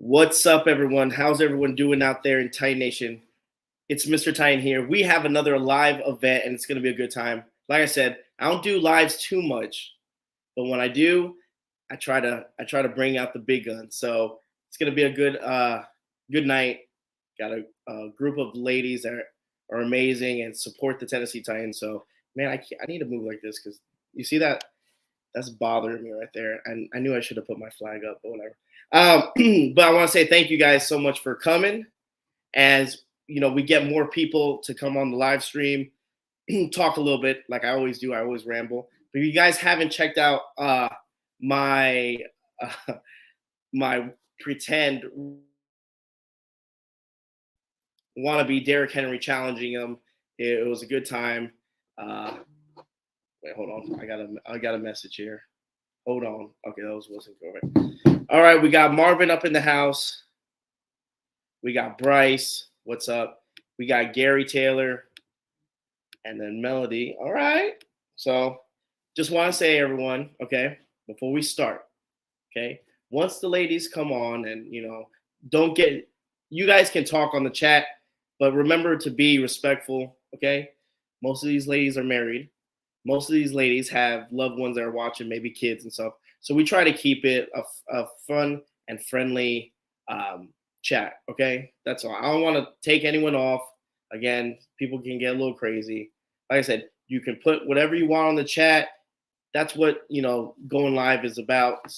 What's up, everyone? How's everyone doing out there in Titan Nation? It's Mr. Titan here. We have another live event, and it's going to be a good time. Like I said, I don't do lives too much, but when I do, I try to bring out the big guns. So it's going to be a good night. Got a group of ladies that are amazing and support the Tennessee Titans. So man, I need to move like this because you see that that's bothering me right there. And I knew I should have put my flag up, but whatever. But I want to say thank you guys so much for coming. As you know, we get more people to come on the live stream, talk a little bit like I always do. I always ramble. But if you guys haven't checked out my uh, my pretend wannabe Derrick Henry challenging him, it was a good time. Uh, Wait, hold on. I got a message here. Hold on. Okay, that wasn't correct. All right, we got Marvin up in the house. We got Bryce. What's up? We got Gary Taylor, and then Melody. All right. So, just want to say, everyone, okay, before we start, okay, once the ladies come on, and don't get, you guys can talk on the chat, but remember to be respectful, okay? Most of these ladies are married. Most of these ladies have loved ones that are watching, maybe kids and stuff. So we try to keep it a fun and friendly chat. Okay, that's all. I don't want to take anyone off. Again, people can get a little crazy. Like I said, you can put whatever you want on the chat. That's what going live is about.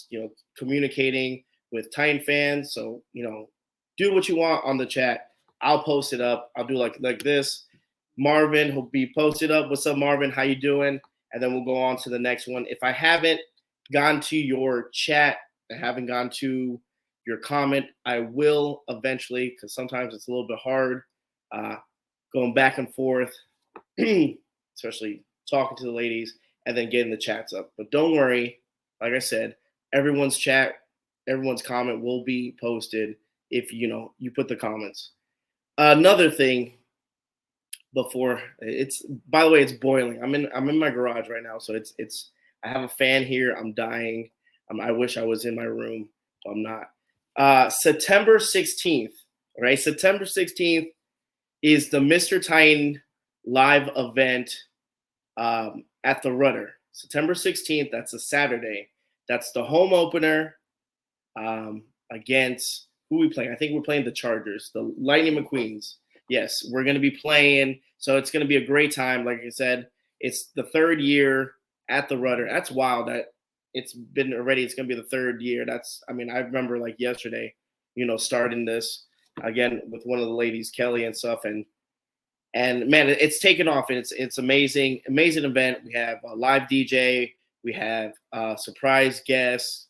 Communicating with Titan fans. So do what you want on the chat. I'll post it up. I'll do like this. Marvin will be posted up. What's up, Marvin? How you doing? And then we'll go on to the next one. If I haven't gone to your chat, I haven't gone to your comment, I will eventually, because sometimes it's a little bit hard going back and forth, especially talking to the ladies and then getting the chats up. But don't worry. Like I said, everyone's chat, everyone's comment will be posted if you put the comments. Another thing, before it's by the way, it's boiling. I'm in my garage right now, so it's I have a fan here. I'm dying. I wish I was in my room, but I'm not. September 16th, right? September 16th is the Mr. Titan live event at the Rudder. September 16th, that's a Saturday. That's the home opener against who we playing? I think we're playing the Chargers, the Lightning McQueens. Yes, we're going to be playing. So it's going to be a great time. Like I said, it's the third year at the Rudder. That's wild that it's been already. It's going to be the third year. I remember like yesterday, starting this again with one of the ladies, Kelly and stuff. And man, it's taken off. And it's amazing. Amazing event. We have a live DJ. We have surprise guests.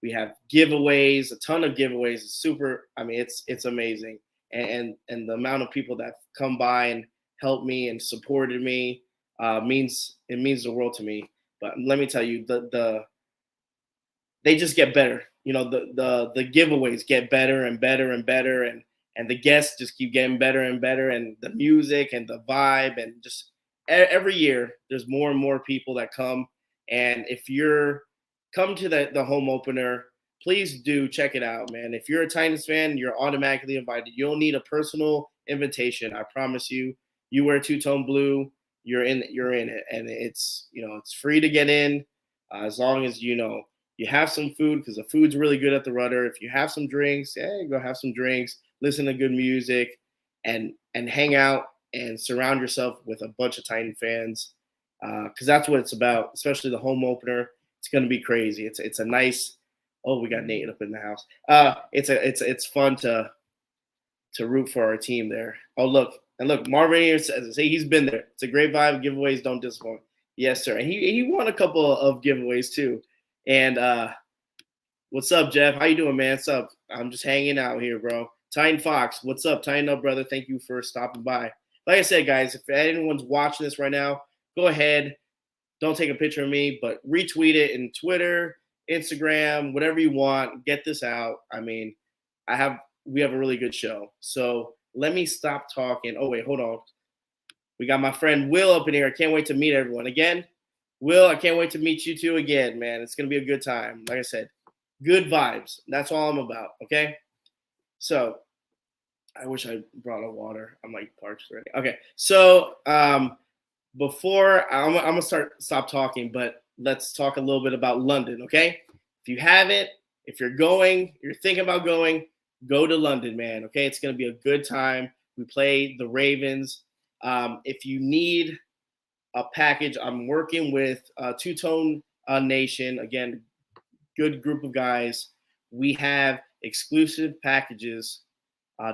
We have giveaways, a ton of giveaways. It's super. It's amazing. And the amount of people that come by and help me and supported me means the world to me. But let me tell you, they just get better. The giveaways get better and better and better, and the guests just keep getting better and better, and the music and the vibe, and just every year there's more and more people that come. And if you're come to the home opener, please do check it out, man. If you're a Titans fan, you're automatically invited. You don't need a personal invitation. I promise you. You wear two-tone blue, you're in it, and it's it's free to get in as long as you have some food, because the food's really good at the Rudder. If you have some drinks, go have some drinks, listen to good music, and hang out and surround yourself with a bunch of Titan fans, because that's what it's about. Especially the home opener, it's going to be crazy. It's a nice. Oh, we got Nate up in the house. It's fun to root for our team there. Oh, look Marvin here says he's been there. It's a great vibe. Giveaways don't disappoint. Yes, sir. And he won a couple of giveaways too. And what's up, Jeff? How you doing, man? What's up? I'm just hanging out here, bro. Titan Fox, what's up? Tighten up, brother. Thank you for stopping by. Like I said, guys, if anyone's watching this right now, go ahead. Don't take a picture of me, but retweet it in Twitter, Instagram, whatever you want. Get this out. We have a really good show. So let me stop talking. Oh, wait, hold on. We got my friend Will up in here. I can't wait to meet everyone again. Will, I can't wait to meet you two again, man. It's going to be a good time. Like I said, good vibes. That's all I'm about. Okay. So I wish I brought a water. I'm like parched already. Okay. So before I'm gonna stop talking, but let's talk a little bit about London. Okay. If you haven't, if you're going, you're thinking about going, go to London, man. Okay. It's gonna be a good time. We play the Ravens. If you need a package, I'm working with Two Tone Nation. Again, good group of guys. We have exclusive packages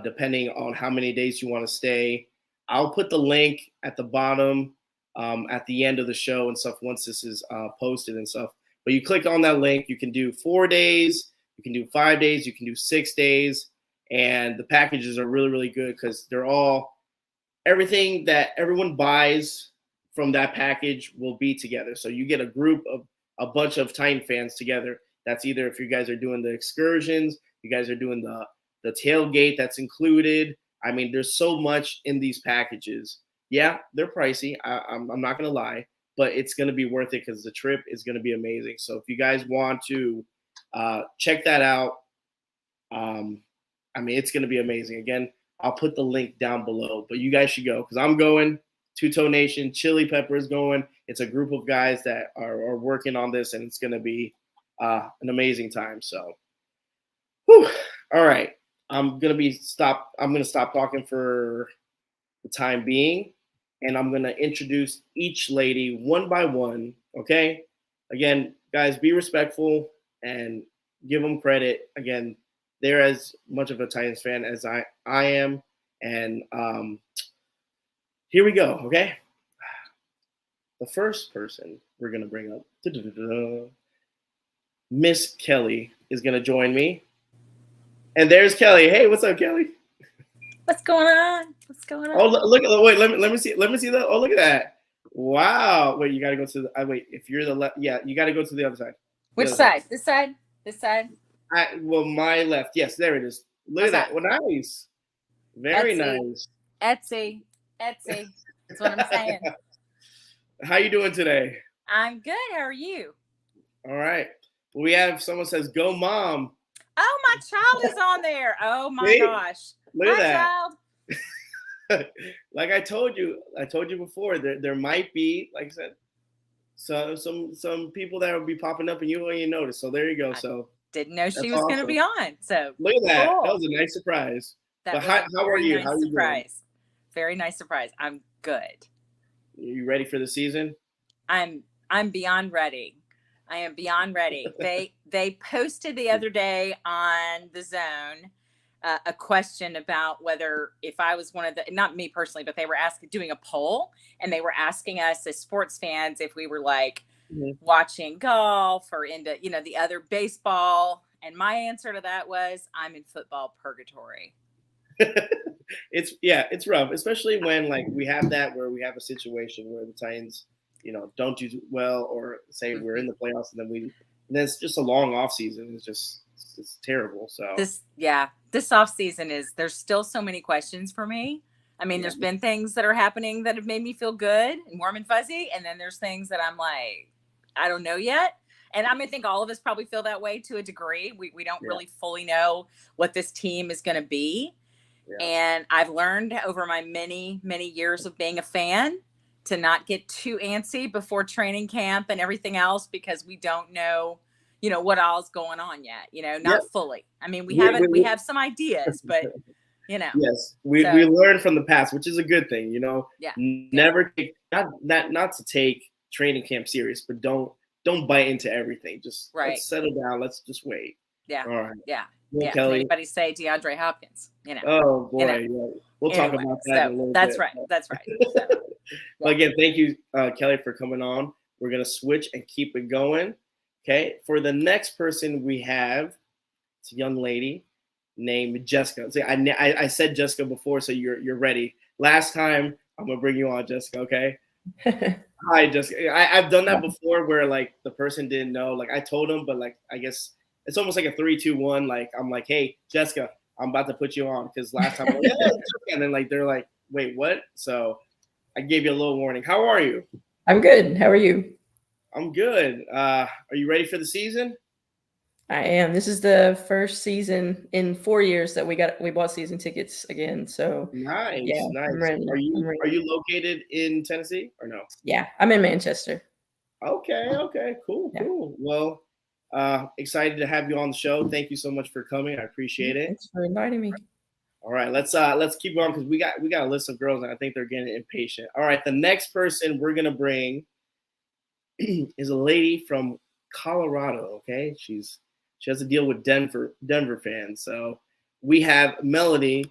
depending on how many days you want to stay. I'll put the link at the bottom at the end of the show and stuff once this is posted and stuff. But you click on that link, you can do 4 days, you can do 5 days, you can do 6 days. And the packages are really, really good because they're all everything that everyone buys from that package will be together. So you get a group of a bunch of Titan fans together. That's either if you guys are doing the excursions, you guys are doing the tailgate that's included. I mean, there's so much in these packages. Yeah, they're pricey. I'm not gonna lie, but it's gonna be worth it because the trip is gonna be amazing. So if you guys want to check that out, I mean, it's gonna be amazing. Again, I'll put the link down below, but you guys should go because I'm going. Two Tone Nation, Chili Pepper is going. It's a group of guys that are working on this, and it's gonna be an amazing time. So, whew. All right. I'm gonna stop talking for the time being, and I'm gonna introduce each lady one by one. Okay. Again, guys, be respectful and give them credit. Again, they're as much of a Titans fan as I am, and here we go. Okay. The first person we're gonna bring up, Miss Kelly, is gonna join me. And there's Kelly. Hey, what's up, Kelly? What's going on? What's going on? Oh, look at wait. Let me see that. Oh, look at that. Wow. Wait, you got to go to the. Wait, if you're the left, yeah, you got to go to the other side. Which side? This side? This side? Well, my left. Yes, there it is. Look at that. Well, nice. Very nice. Etsy. That's what I'm saying. How you doing today? I'm good. How are you? All right. We have someone says, "Go, mom." Oh, my child is on there. Oh my gosh. Look at that. Child. Like I told you before, there might be, like I said, some people that will be popping up and you won't even notice. So there you go. So didn't know she was going to be on. So look at that. Cool. That was a nice surprise. But how are you? Nice how are you surprise. Doing? Very nice surprise. I'm good. Are you ready for the season? I'm beyond ready. I am beyond ready. They posted the other day on the Zone a question about whether if I was one of the, not me personally, but they were doing a poll, and they were asking us as sports fans if we were like watching golf or into, the other baseball. And my answer to that was, I'm in football purgatory. It's rough, especially when like we have a situation where the Titans don't do well, or say we're in the playoffs and then it's just a long off season. It's terrible. So this off season there's still so many questions for me. I mean, there's been things that are happening that have made me feel good and warm and fuzzy, and then there's things that I'm like, I don't know yet. And I think all of us probably feel that way to a degree. We don't really fully know what this team is going to be. Yeah. And I've learned over my many, many years of being a fan to not get too antsy before training camp and everything else, because we don't know, what all's going on yet, not fully. I mean, we have some ideas, but, Yes, we learned from the past, which is a good thing, never take, not to take training camp serious, but don't bite into everything. Just let's settle down. Let's just wait. Yeah. All right. Yeah. Yeah. Kelly. Anybody say DeAndre Hopkins? Oh boy. Yeah. We'll talk about that in a little bit. That's right. So, Well, again, thank you, Kelly, for coming on. We're gonna switch and keep it going. Okay. For the next person we have, it's a young lady named Jessica. See, I said Jessica before, so you're ready. Last time I'm gonna bring you on, Jessica. Okay. Hi, Jessica. I've done that before where like the person didn't know. Like I told them, but like I guess it's almost like a 3, 2, 1. Like I'm like, hey, Jessica, I'm about to put you on, because last time, and then like they're like, wait, what? So I gave you a little warning. How are you? I'm good. How are you? I'm good. Are you ready for the season? I am. This is the first season in 4 years that we bought season tickets again. So Nice, yeah, nice. I'm ready. Are I'm you ready. are you located in Tennessee or no? Yeah, I'm in Manchester. Okay, cool, Yeah. cool. Well, excited to have you on the show. Thank you so much for coming. I appreciate it. Thanks for inviting me. All right, let's keep going because we got a list of girls and I think they're getting impatient. All right, the next person we're gonna bring is a lady from Colorado. Okay, she has to deal with Denver fans. So we have Melody.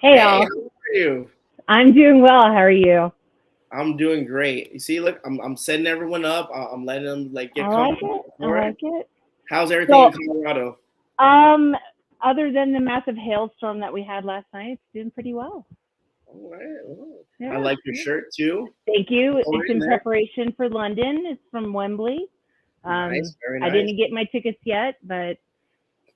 Hey, Hey, all. how are you? I'm doing well. How are you? I'm doing great. You see, look, I'm setting everyone up. I'm letting them like get I like comfortable. it. I like it. How's everything So, in Colorado? other than the massive hailstorm that we had last night, it's doing pretty well. All right. Well, I Yeah. like your shirt too. Thank you. All It's right, in man. preparation for London. It's from Wembley. Nice, very I nice. didn't get my tickets yet, but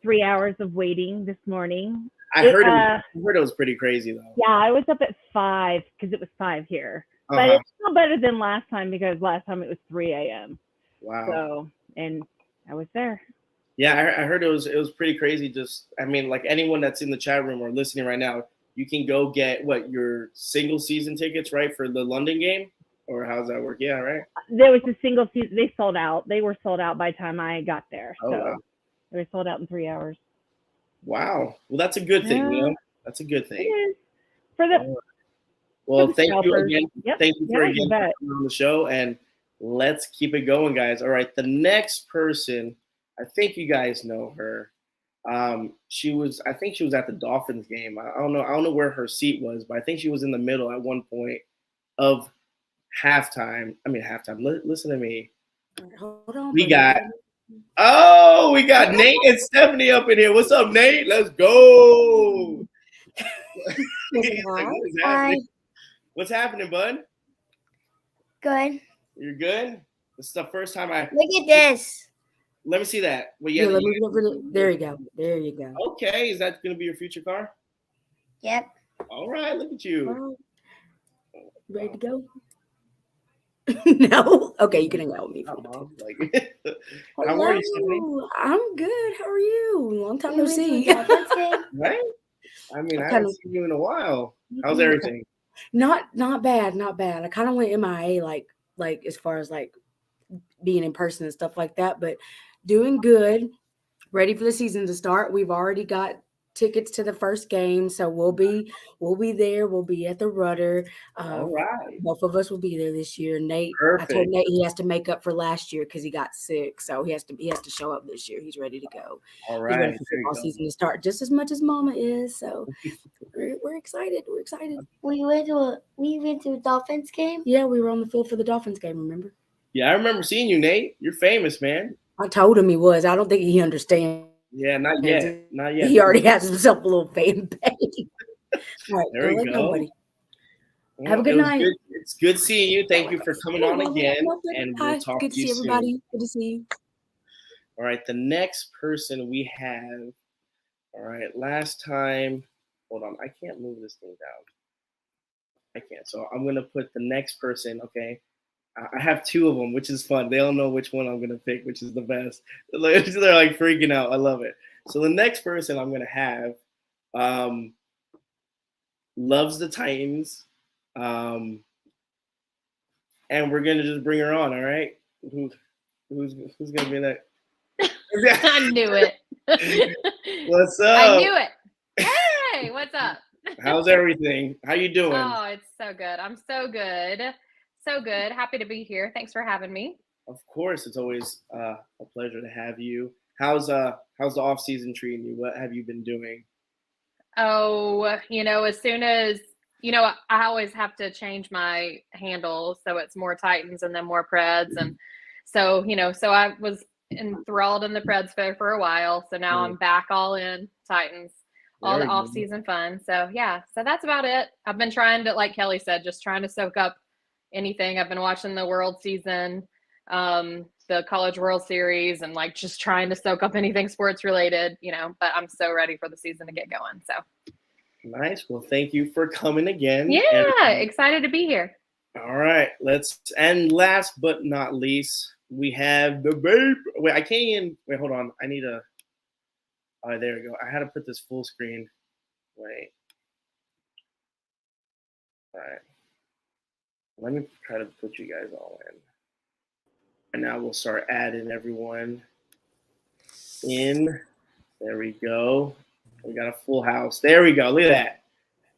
3 hours of waiting this morning. I heard it was pretty crazy though. Yeah, I was up at 5 because it was 5 here. But Uh-huh. it's still better than last time because last time it was 3 a.m. Wow. So, and I was there. Yeah, I heard it was pretty crazy. Just, I mean, like anyone that's in the chat room or listening right now, you can go get your single season tickets, right, for the London game, or how's that work? Yeah, right. There was a single season. They sold out. They were sold out by the time I got there. Oh, So wow. they were sold out in 3 hours. Wow. Well, that's a good thing. You know, that's a good It thing. is for the. Well, the thank you scalpers. again. Yep. Thank you for Yeah, you again bet. coming on the show, and let's keep it going, guys. All right, the next person, I think you guys know her. I think she was at the Dolphins game. I don't know where her seat was, but I think she was in the middle at one point of halftime. I mean halftime. Listen to me. Hold on. We got Nate and Stephanie up in here. What's up, Nate? Let's go. He's like, what is happening? What's happening, bud? Good. You're good? This is the first time Look at this. let me see that. Well, Yeah, let me there you go. There you go. Okay, is that gonna be your future car? Yep. All right, look at you. Ready to go? No? Okay, you can hang out with me. Like, how are you, Stephanie? I'm good. How are you? Long time no see. Right? I mean, I haven't seen you in a while. How's everything? Not bad, not bad. I kind of went MIA like as far as like being in person and stuff like that, but doing good. Ready for the season to start. We've already got tickets to the first game, so we'll be there. We'll be at the Rudder. All right. Both of us will be there this year. Nate, Perfect. I told Nate he has to make up for last year because he got sick, so he has to show up this year. He's ready to go. All He's right. ready for football season to start just as much as Mama is. So we're excited. We're excited. We went to a Dolphins game. Yeah, we were on the field for the Dolphins game. Remember? Yeah, I remember seeing you, Nate. You're famous, man. I told him he was. I don't think he understands. Yeah, not yet. Not yet. He already has himself a little fan page. All right, There we go. Well, have a good night. It's good seeing you. Thank you for coming on again, and we'll talk good to you see everybody. soon. Good to see you. All right, the next person we have. All right, last time. Hold on, I can't move this thing down. I can't. So I'm gonna put the next person. Okay, I have two of them, which is fun. They don't know which one I'm gonna pick, which is the best. They're like freaking out. I love it. So the next person I'm gonna have loves the Titans, and we're gonna just bring her on. All right, who's gonna be that? I knew it. What's up? I knew it. Hey, what's up? How's everything? How you doing? Oh, it's so good. I'm so good. So good. Happy to be here. Thanks for having me. Of course, it's always a pleasure to have you. How's the off season treating you? What have you been doing? Oh, as soon as I always have to change my handle so it's more Titans and then more Preds, and so so I was enthralled in the Preds for a while. So now I'm back all in Titans, all the off season fun. So yeah, so that's about it. I've been trying to, like Kelly said, just trying to soak up anything. I've been watching the World season, the College World Series, and like just trying to soak up anything sports related, but I'm so ready for the season to get going. So nice. Well, thank you for coming again. Yeah, excited to be here. All right, and last but not least, we have the babe. Wait, I can't even. Wait, hold on. I need a. Oh, there we go. I had to put this full screen. Wait. All right. Let me try to put you guys all in. And now we'll start adding everyone in. There we go. We got a full house. There we go. Look at that.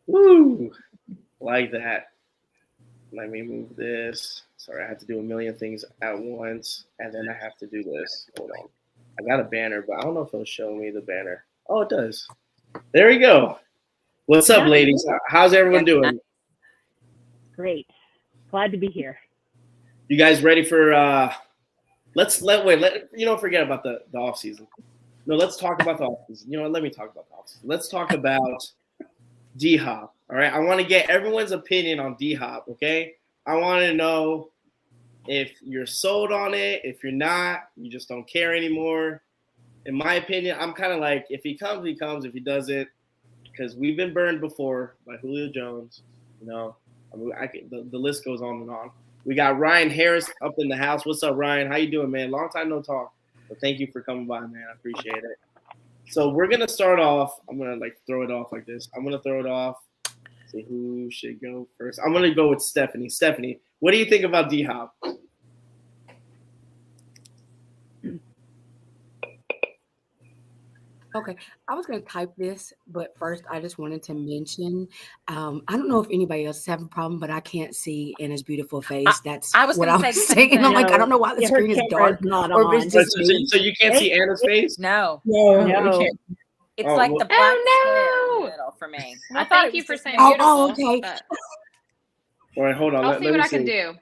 Woo! Like that. Let me move this. Sorry, I have to do a million things at once. And then I have to do this. Hold on. I got a banner, but I don't know if it'll show me the banner. Oh, it does. There we go. What's up, ladies? How's everyone doing? Great. Glad to be here. You guys ready for forget about the off season. No, let's talk about the off season. You know what? Let me talk about the off season. Let's talk about D Hop. All right. I want to get everyone's opinion on D Hop. Okay. I want to know if you're sold on it. If you're not, you just don't care anymore. In my opinion, I'm kind of like, if he comes, he comes. If he doesn't, because we've been burned before by Julio Jones. You know, the list goes on and on. We got Ryan Harris up in the house. What's up, Ryan? How you doing, man? Long time no talk. But thank you for coming by, man. I appreciate it. So we're gonna start off. I'm gonna throw it off like this. I'm gonna throw it off. See who should go first. I'm gonna go with Stephanie. Stephanie, what do you think about D Hop? Okay, I was going to type this, but first I just wanted to mention, I don't know if anybody else is having a problem, but I can't see Anna's beautiful face. That's I was what gonna I say was the same saying. thing. I'm like, I don't know why the Yeah, her screen is camera dark, not or if on. it's just me. So you can't see Anna's face? No, No, No. we can't. it's Oh, like well- the black square in Oh, the middle for me. Well, I thought thank it you was for just saying me. Oh, beautiful. okay. But All right, hold on. I'll Let see me what I see. can do.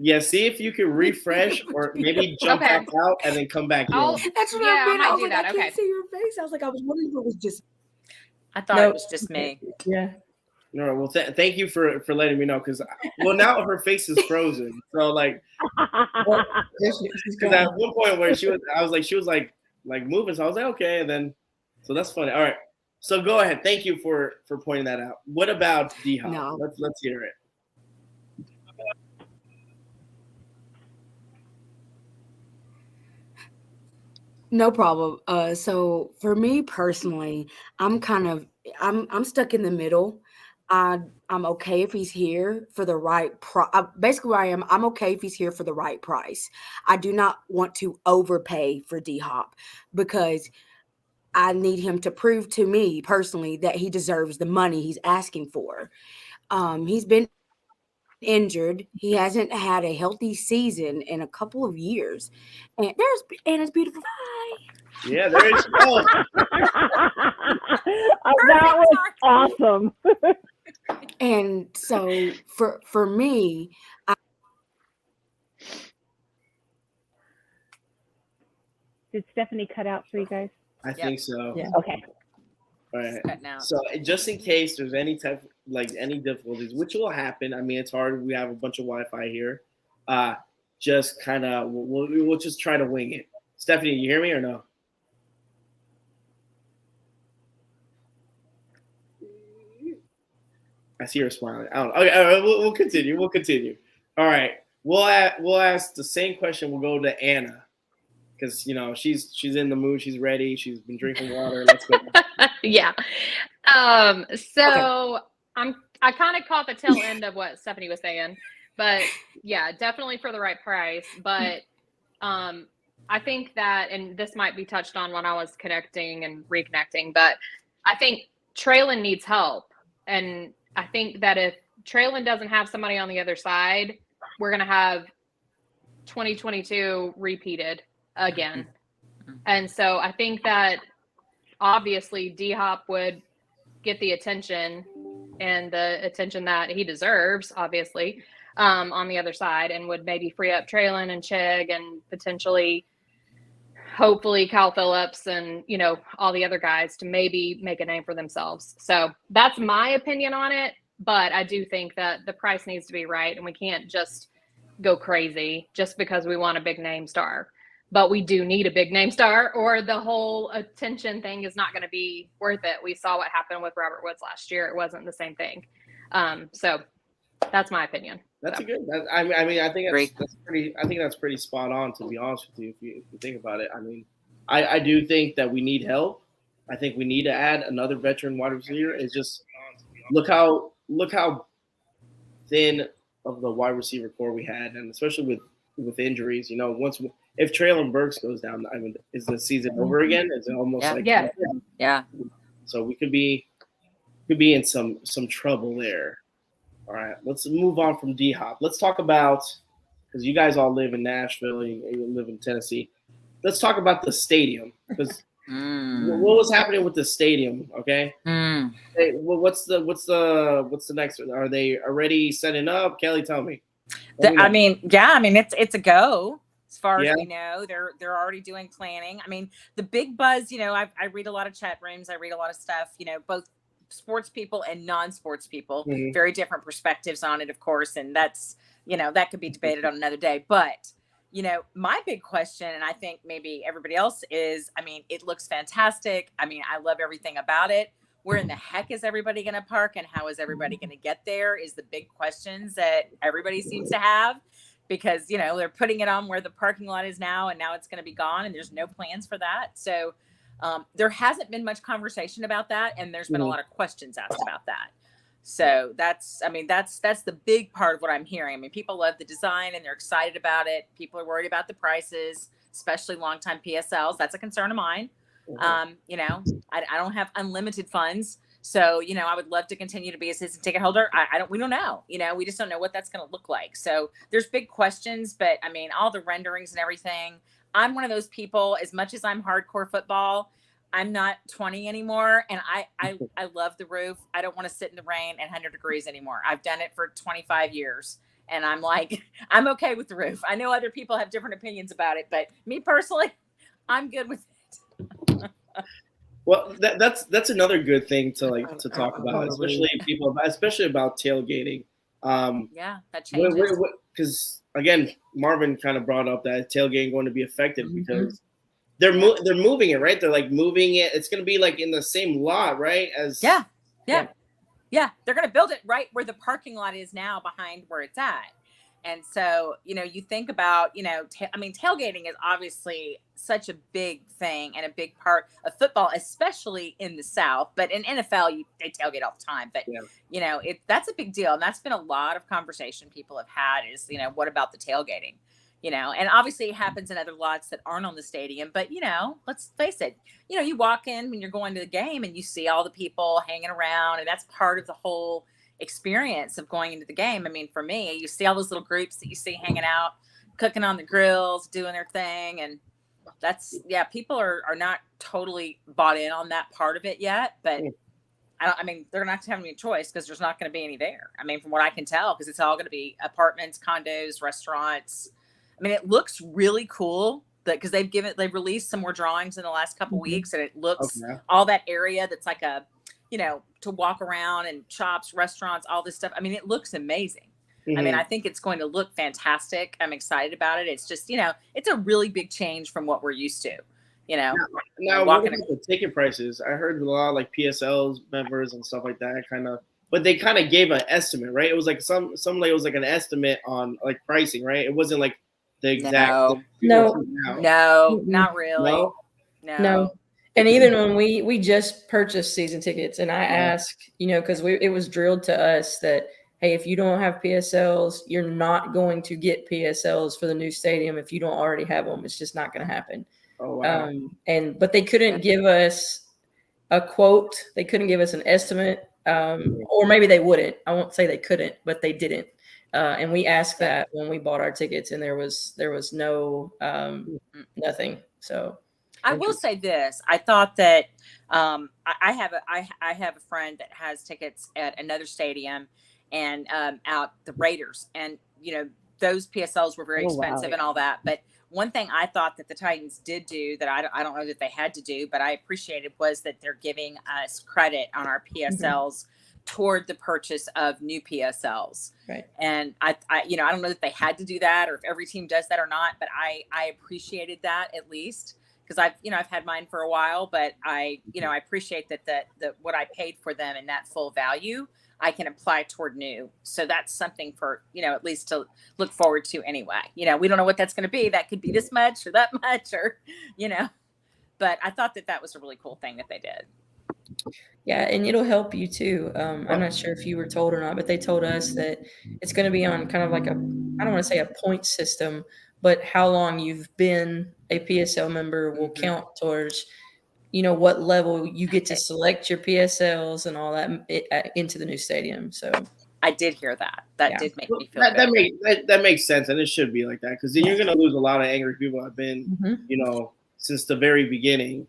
Yeah, see if you can refresh or maybe jump Okay. back out and then come back I'll- in. That's what Yeah, I I meant. might I was do like, that. I Okay. can't see your face. I was like, I was wondering if it was just. I thought Nope. it was just me. Yeah. All right, well, thank you for letting me know because, now her face is frozen. So, like, She's because at gone. one point where she was like moving. So I was like, okay. And then, so that's funny. All right. So go ahead. Thank you for pointing that out. What about D Hop? No. Let's hear it. No problem. So for me personally, I'm stuck in the middle. I'm okay if he's here for the right price. Basically, where I am, I'm okay if he's here for the right price. I do not want to overpay for D Hop because I need him to prove to me personally that he deserves the money he's asking for. He's been injured. He hasn't had a healthy season in a couple of years. And there's Anna's beautiful. Bye. Yeah, there is. Oh, That was awesome. And so for me, Did Stephanie cut out for you guys? I think so. Yeah. Okay. All right. Cutting out. So just in case there's any any difficulties, which will happen. I mean, it's hard. We have a bunch of Wi-Fi here. Just kind of we'll just try to wing it. Stephanie, you hear me or no? I see her smiling. I don't know. Okay, all right, we'll continue. We'll continue. All right. We'll ask the same question. We'll go to Anna because she's in the mood. She's ready. She's been drinking water. Let's go. Yeah. So I kind of caught the tail end of what Stephanie was saying, but yeah, definitely for the right price. But I think that, and this might be touched on when I was connecting and reconnecting, but I think Traylon needs help. And I think that if Traylon doesn't have somebody on the other side, we're going to have 2022 repeated again. And so I think that obviously D Hop would get the attention and the attention that he deserves, obviously, on the other side, and would maybe free up Traylon and Chig and potentially, hopefully, Kyle Phillips and, all the other guys to maybe make a name for themselves. So that's my opinion on it. But I do think that the price needs to be right, and we can't just go crazy just because we want a big name star. But we do need a big name star, or the whole attention thing is not going to be worth it. We saw what happened with Robert Woods last year. It wasn't the same thing. So that's my opinion. That's a good. I mean, I think Great. that's pretty. I think that's pretty spot on. To be honest with you, if you think about it, I mean, I do think that we need help. I think we need to add another veteran wide receiver. It's just look how thin of the wide receiver core we had, and especially with injuries. You know, if Traylon Burks goes down, I mean, is the season over again? Is it almost Yeah. like Yeah. Yeah. So we could be in some trouble there. All right, let's move on from D Hop. Let's talk about, because you guys all live in Nashville, you live in Tennessee. Let's talk about the stadium, because what was happening with the stadium? Okay, hey, well, what's the next one? Are they already setting up? Kelly, tell me. I mean, it's a go. As far Yeah. as we know, they're already doing planning. I mean, the big buzz, I read a lot of chat rooms, I read a lot of stuff, both sports people and non-sports people, Mhm. very different perspectives on it, of course. And that's, that could be debated on another day. But, my big question, and I think maybe everybody else is, I mean, it looks fantastic. I mean, I love everything about it. Where in the heck is everybody going to park, and how is everybody going to get there is the big questions that everybody seems to have, because, they're putting it on where the parking lot is now, and now it's going to be gone, and there's no plans for that. So there hasn't been much conversation about that, and there's been a lot of questions asked about that. So that's the big part of what I'm hearing. I mean, people love the design and they're excited about it. People are worried about the prices, especially longtime PSLs. That's a concern of mine. I don't have unlimited funds. So, I would love to continue to be a season ticket holder. We don't know, we just don't know what that's going to look like. So there's big questions, but I mean, all the renderings and everything, I'm one of those people, as much as I'm hardcore football, I'm not 20 anymore. And I love the roof. I don't want to sit in the rain at 100 degrees anymore. I've done it for 25 years. And I'm like, I'm okay with the roof. I know other people have different opinions about it, but me personally, I'm good with it. Well, that's another good thing to talk about, especially about tailgating. Yeah, that changes. Because again, Marvin kind of brought up that tailgating going to be affected because they're moving it, right? They're like moving it. It's going to be like in the same lot, right? Yeah. They're going to build it right where the parking lot is now, behind where it's at. And so, you think about, tailgating is obviously such a big thing and a big part of football, especially in the South. But in NFL, they tailgate all the time. But, that's a big deal. And that's been a lot of conversation people have had is, what about the tailgating? And obviously it happens in other lots that aren't on the stadium. But, let's face it, you walk in when you're going to the game and you see all the people hanging around. And that's part of the whole experience of going into the game. I mean, for me, you see all those little groups that you see hanging out, cooking on the grills, doing their thing. And people are not totally bought in on that part of it yet, but they're not having any choice because there's not going to be any there. I mean, from what I can tell, because it's all going to be apartments, condos, restaurants. I mean, it looks really cool because they've released some more drawings in the last couple weeks, and it looks all that area that's like a, to walk around, and shops, restaurants, all this stuff. I mean, it looks amazing. I mean, I think it's going to look fantastic. I'm excited about it. It's just, it's a really big change from what we're used to, Now, what about the ticket prices? I heard a lot of like PSLs members and stuff like that but they kind of gave an estimate, right? It was like it was like an estimate on like pricing, right? It wasn't like the exact. No, not really. No. And even when we just purchased season tickets, and I asked, because it was drilled to us that, hey, if you don't have PSLs, you're not going to get PSLs for the new stadium if you don't already have them. It's just not going to happen. Oh, wow. But they couldn't give us a quote. They couldn't give us an estimate, or maybe they wouldn't. I won't say they couldn't, but they didn't. And we asked that when we bought our tickets, and there was no nothing. So. I will say this. I thought that I have a friend that has tickets at another stadium and out the Raiders, and those PSLs were very expensive and all that. But one thing I thought that the Titans did do that I don't know that they had to do, but I appreciated, was that they're giving us credit on our PSLs toward the purchase of new PSLs. Right. And I don't know that they had to do that or if every team does that or not, but I appreciated that at least. Because I've had mine for a while, but I appreciate that what I paid for them and that full value, I can apply toward new. So that's something for, at least to look forward to anyway. We don't know what that's going to be. That could be this much or that much but I thought that was a really cool thing that they did. Yeah, and it'll help you too. I'm not sure if you were told or not, but they told us that it's going to be on kind of like I don't want to say a point system, but how long you've been a PSL member will count towards, what level you get to select your PSLs and all that into the new stadium. So I did hear that. That did make me feel good. That makes sense, and it should be like that because then you're going to lose a lot of angry people that have been, since the very beginning,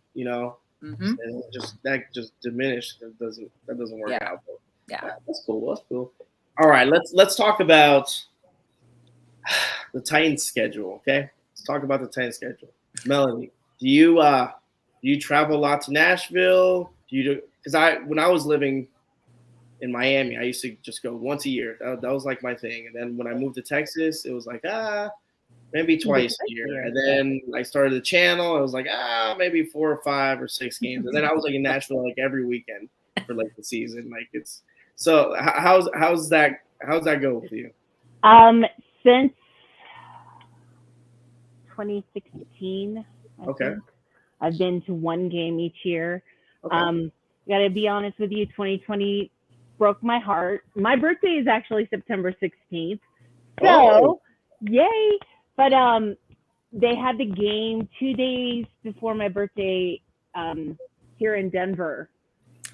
Mm-hmm. and that just diminished. That doesn't work out. But Yeah, that's cool. That's cool. All right, let's talk about the Titans schedule. Okay, let's talk about the Titans schedule. Melanie, do you travel a lot to Nashville? Because when I was living in Miami, I used to just go once a year. That was like my thing. And then when I moved to Texas, it was like maybe twice a year. And then I started the channel. I was like, maybe 4 or 5 or 6 games. And then I was like in Nashville like every weekend for like the season. Like it's so how's that go with you? Since 2016, I think, I've been to 1 game each year. Okay. Gotta be honest with you, 2020 broke my heart. My birthday is actually September 16th. So yay. But they had the game 2 days before my birthday here in Denver,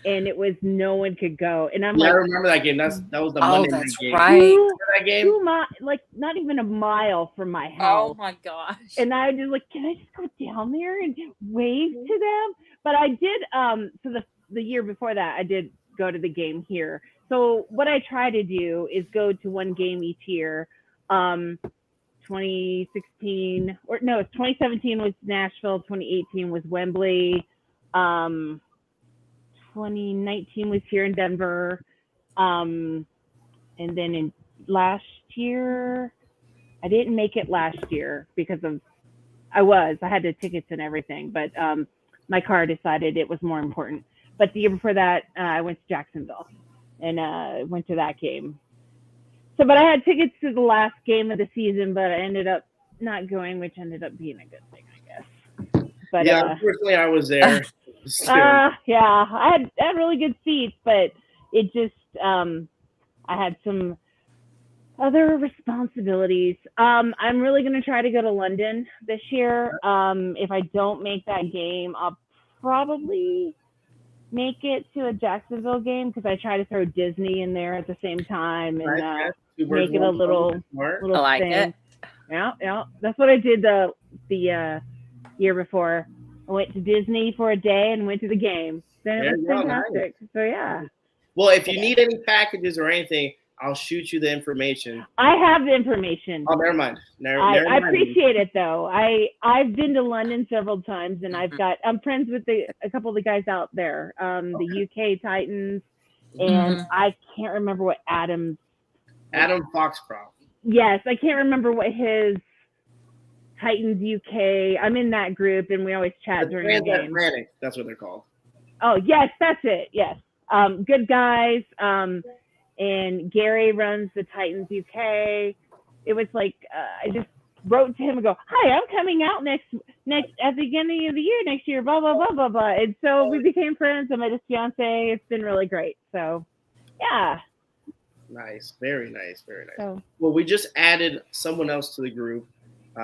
and it was no one could go. And I'm I remember that game. That was the Monday night that's game. right. That game? 2 like not even a mile from my house. Oh my gosh. And I was just like, can I just go down there and wave to them? But I did. So the year before that, I did go to the game here. So what I try to do is go to 1 game each year. 2016 or no, 2017 was Nashville, 2018 was Wembley, 2019 was here in Denver, and then in last year, I didn't make it last year because of I had the tickets and everything, but my car decided it was more important. But the year before that, I went to Jacksonville and went to that game. So, but I had tickets to the last game of the season, but I ended up not going, which ended up being a good thing, I guess. But unfortunately, I was there. yeah, I had really good seats, but it just I had some other responsibilities. I'm really gonna try to go to London this year. If I don't make that game, I'll probably make it to a Jacksonville game because I try to throw Disney in there at the same time and make it a little I like thing. it. Yeah, that's what I did the year before. I went to Disney for a day and went to the game. Then it was fantastic. Nice. So yeah. Well, if you need any packages or anything, I'll shoot you the information. I have the information. Oh, never mind. I appreciate it though. I've been to London several times, and I'm friends with a couple of the guys out there, the UK Titans, and I can't remember what Adam Foxcroft. Yes, I can't remember what his Titans UK. I'm in that group, and we always chat during the game. That's what they're called. Oh yes, that's it. Yes, good guys. And Gary runs the Titans UK. It was like I just wrote to him and go, "Hi, I'm coming out next at the beginning of the year next year." Blah blah blah blah blah. And so we became friends. I met his fiance. It's been really great. So, yeah. Nice, very nice, very nice. So, well, we just added someone else to the group.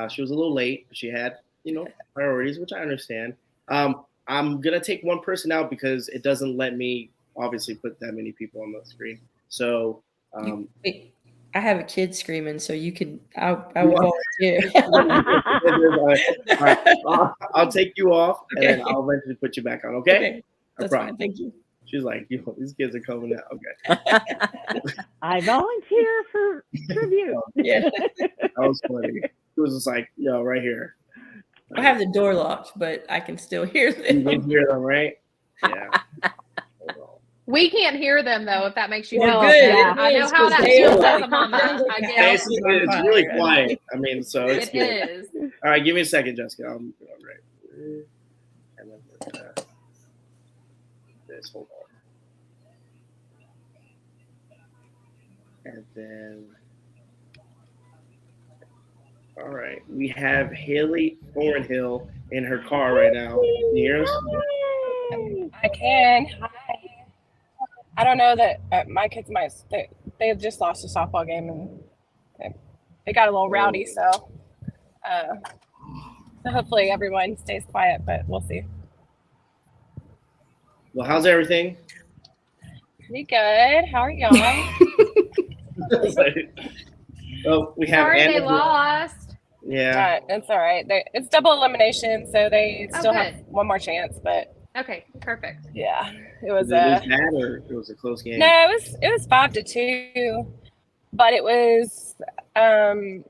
She was a little late. She had priorities, which I understand. I'm gonna take one person out because it doesn't let me obviously put that many people on the screen. So I have a kid screaming, so you could. I will volunteer. All right, I'll take you off, and then I'll eventually put you back on. Okay. That's fine. Thank you. She's like, these kids are coming out. Okay. I volunteer for review. Yeah, that was funny. It was just like, right here. I have the door locked, but I can still hear them. You can hear them, right? Yeah. We can't hear them though, if that makes you Well, feel good. good. Yeah. I know how that They feels are. as a mama. I guess. It's really quiet. I mean, so it's It good. is. All right, give me a second, Jessica. I'm right. And then this. Hold on. And then, all right, we have Haley Thornhill in her car right now. Can you hear us? I can. Hi. I don't know that my kids they just lost a softball game and it got a little rowdy. So hopefully everyone stays quiet, but we'll see. Well, how's everything? Pretty good. How are y'all? Well, we have Sorry they Anna. lost. Yeah. It's all right. It's double elimination, so they Oh, still good. have one more chance. But Okay, perfect. yeah, it was Was it that or it was a close game? no, it was 5-2, but it was a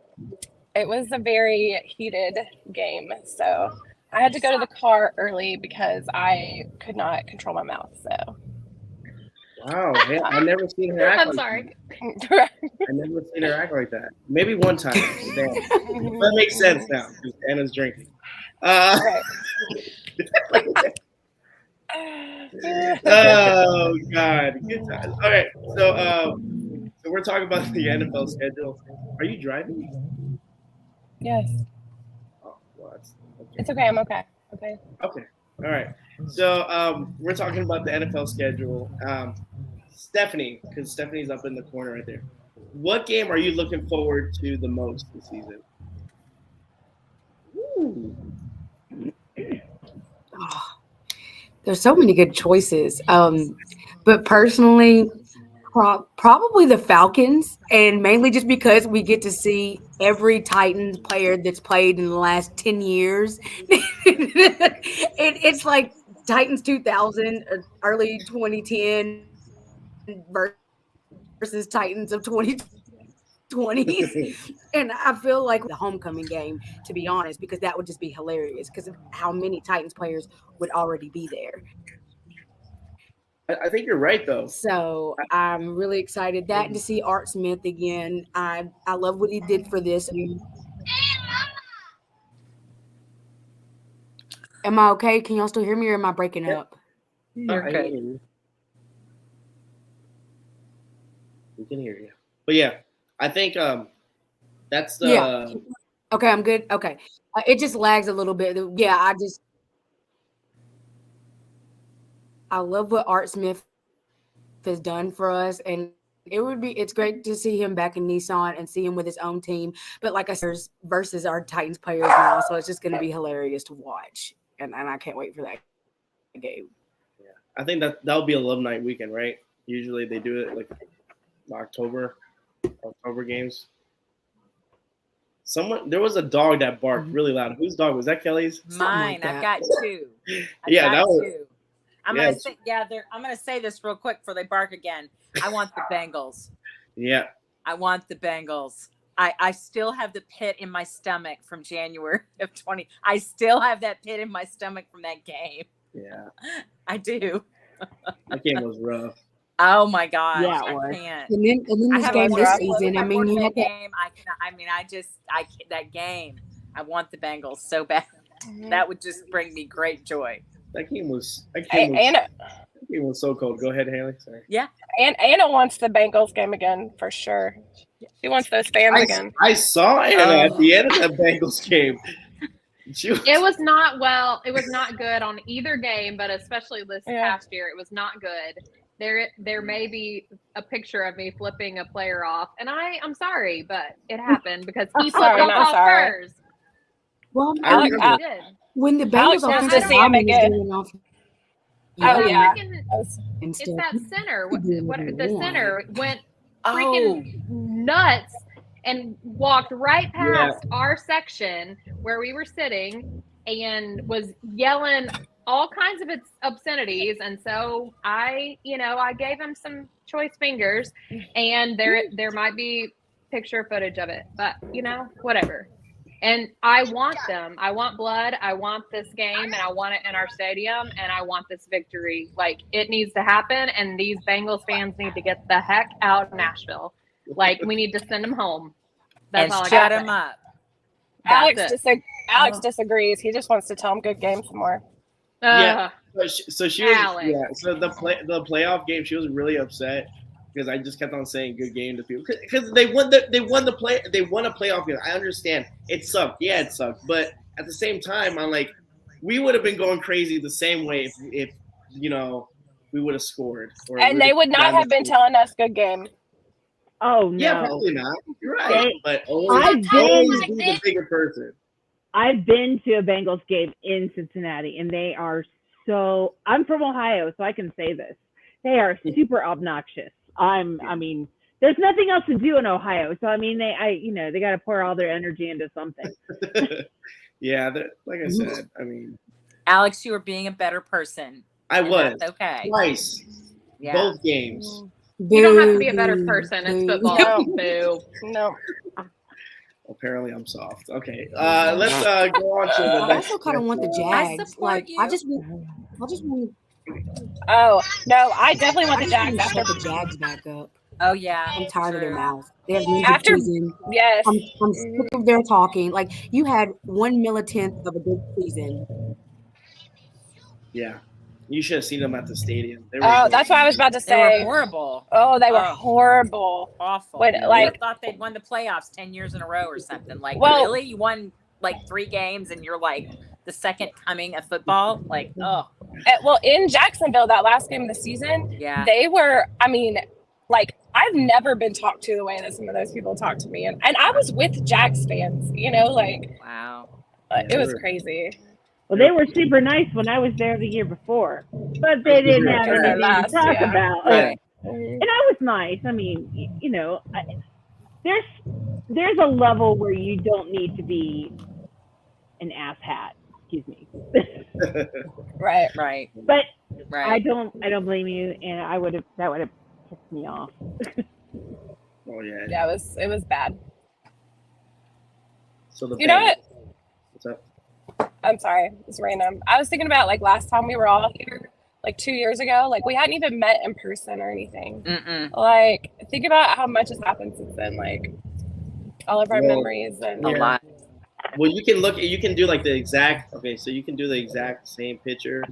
very heated game. So I had to go to the car early because I could not control my mouth. So Wow. Yeah, I've never seen her act I'm like sorry. that. I've never seen her act like that. Maybe one time. That makes sense now because Anna's drinking. Oh God, good times. All right, so we're talking about the NFL schedule. Are you driving? Yes, Oh, well, that's okay. it's okay. I'm okay. Okay. Okay, all right. So we're talking about the NFL schedule. Stephanie, because Stephanie's up in the corner right there. What game are you looking forward to the most this season? Ooh. There's so many good choices. But personally, probably the Falcons, and mainly just because we get to see every Titans player that's played in the last 10 years. It's like Titans 2000, early 2010 versus Titans of 2020s. And I feel like the homecoming game, to be honest, because that would just be hilarious because of how many Titans players would already be there. I think you're right, though. So I'm really excited that and to see Art Smith again. I love what he did for this. Am I okay? Can y'all still hear me or am I breaking up? You're I good. hear you. We can hear you. But yeah, I think that's the Yeah. Okay, I'm good. Okay. It just lags a little bit. Yeah, I love what Art Smith has done for us, and it's great to see him back in Nissan and see him with his own team. But like I said, versus our Titans players now, so it's just going to be hilarious to watch, and I can't wait for that game. Yeah, I think that'll be alumni weekend, right? Usually they do it like October games. There was a dog that barked really loud. Whose dog was that? Kelly's? Mine. like I've that. got two. Yeah, I've that got was. two. I'm gonna say this real quick before they bark again. I want the Bengals. Yeah. I want the Bengals. I still have the pit in my stomach from January of 20. I still have that pit in my stomach from that game. Yeah. I do. That game was rough. Oh my gosh. Yeah, it I was. can't. And then I this have game a this rough season. I mean, you that had that. game. That game. I want the Bengals so bad. That would just bring me great joy. That game was so cold. Go ahead, Haley. Sorry. Yeah. And Anna wants the Bengals game again for sure. She wants those fans again. I saw Anna at the end of that Bengals game. It was not good on either game, but especially this past year, it was not good. There may be a picture of me flipping a player off, and I'm sorry, but it happened because he flipped him off first. Well, I He remember. did. when the Alex Bengals wants offensive to see him lineman is again. going off. Oh, yeah. And It's stuff. that center. Whatever The you want. center went Oh, freaking nuts and walked right past our section where we were sitting and was yelling all kinds of obscenities. And so I gave him some choice fingers, and there might be picture footage of it, but whatever. And I want them. I want blood. I want this game, and I want it in our stadium, and I want this victory. Like, it needs to happen, and these Bengals fans need to get the heck out of Nashville. Like, we need to send them home. That's all I and got. shut him up. Alex disagrees. He just wants to tell him good game some more. Yeah. So she was. Alex. Yeah. So the playoff game, she was really upset because I just kept on saying good game to people because they won a playoff game. I understand it sucked. Yeah, it sucked. But at the same time, I'm like, we would have been going crazy the same way if we would have scored. And they would not have been telling us good game. Oh no. Yeah, probably not. You're right. But always I've be been the bigger person. I've been to a Bengals game in Cincinnati, and they are so. I'm from Ohio, so I can say this. They are super obnoxious. I mean, there's nothing else to do in Ohio, so I mean, they got to pour all their energy into something. Yeah, like I said, I mean, Alex, you were being a better person. I and was that's okay. twice, Yeah. both games. You don't have to be a better Boo, person. It's boo. football. Boo. No. Apparently, I'm soft. Okay, let's go on to the I next. also kind of want the I Jags. support Like, you. I just want Oh no, I definitely want I the just want Jags to shut after. the Jags back up. Oh yeah. I'm tired of their True. mouth. They have music After- season. Yes. I'm sick of their talking. Like, you had 1/10 of a good season. Yeah, you should have seen them at the stadium. They were Oh, that's what I was about to They were say. horrible. Oh, they were Oh. horrible. Awful. When, I like- thought they'd won the playoffs 10 years in a row or something. Like, Well- really? You won like 3 games and you're like the second coming of football? Like, oh, Well, in Jacksonville, that last game of the season, yeah. they were. I mean, like I've never been talked to the way that some of those people talk to me, and I was with Jags fans. Like Wow. it was crazy. Well, they were super nice when I was there the year before, but they didn't have Because anything last, to talk yeah. about. Right. And I was nice. I mean, there's a level where you don't need to be an asshat. Excuse me. Right. Right. But I Right. don't blame you, and that would have pissed me off. Oh yeah. Yeah, it was bad. So the You know Bengals- what? What's up? I'm sorry, it's random. I was thinking about like last time we were all here, like 2 years ago. Like we hadn't even met in person or anything. Mm-mm. Like think about how much has happened since then. Like all of our Well, memories and A Yeah. lot. Well, you can do like the exact. Okay, so you can do the exact same picture,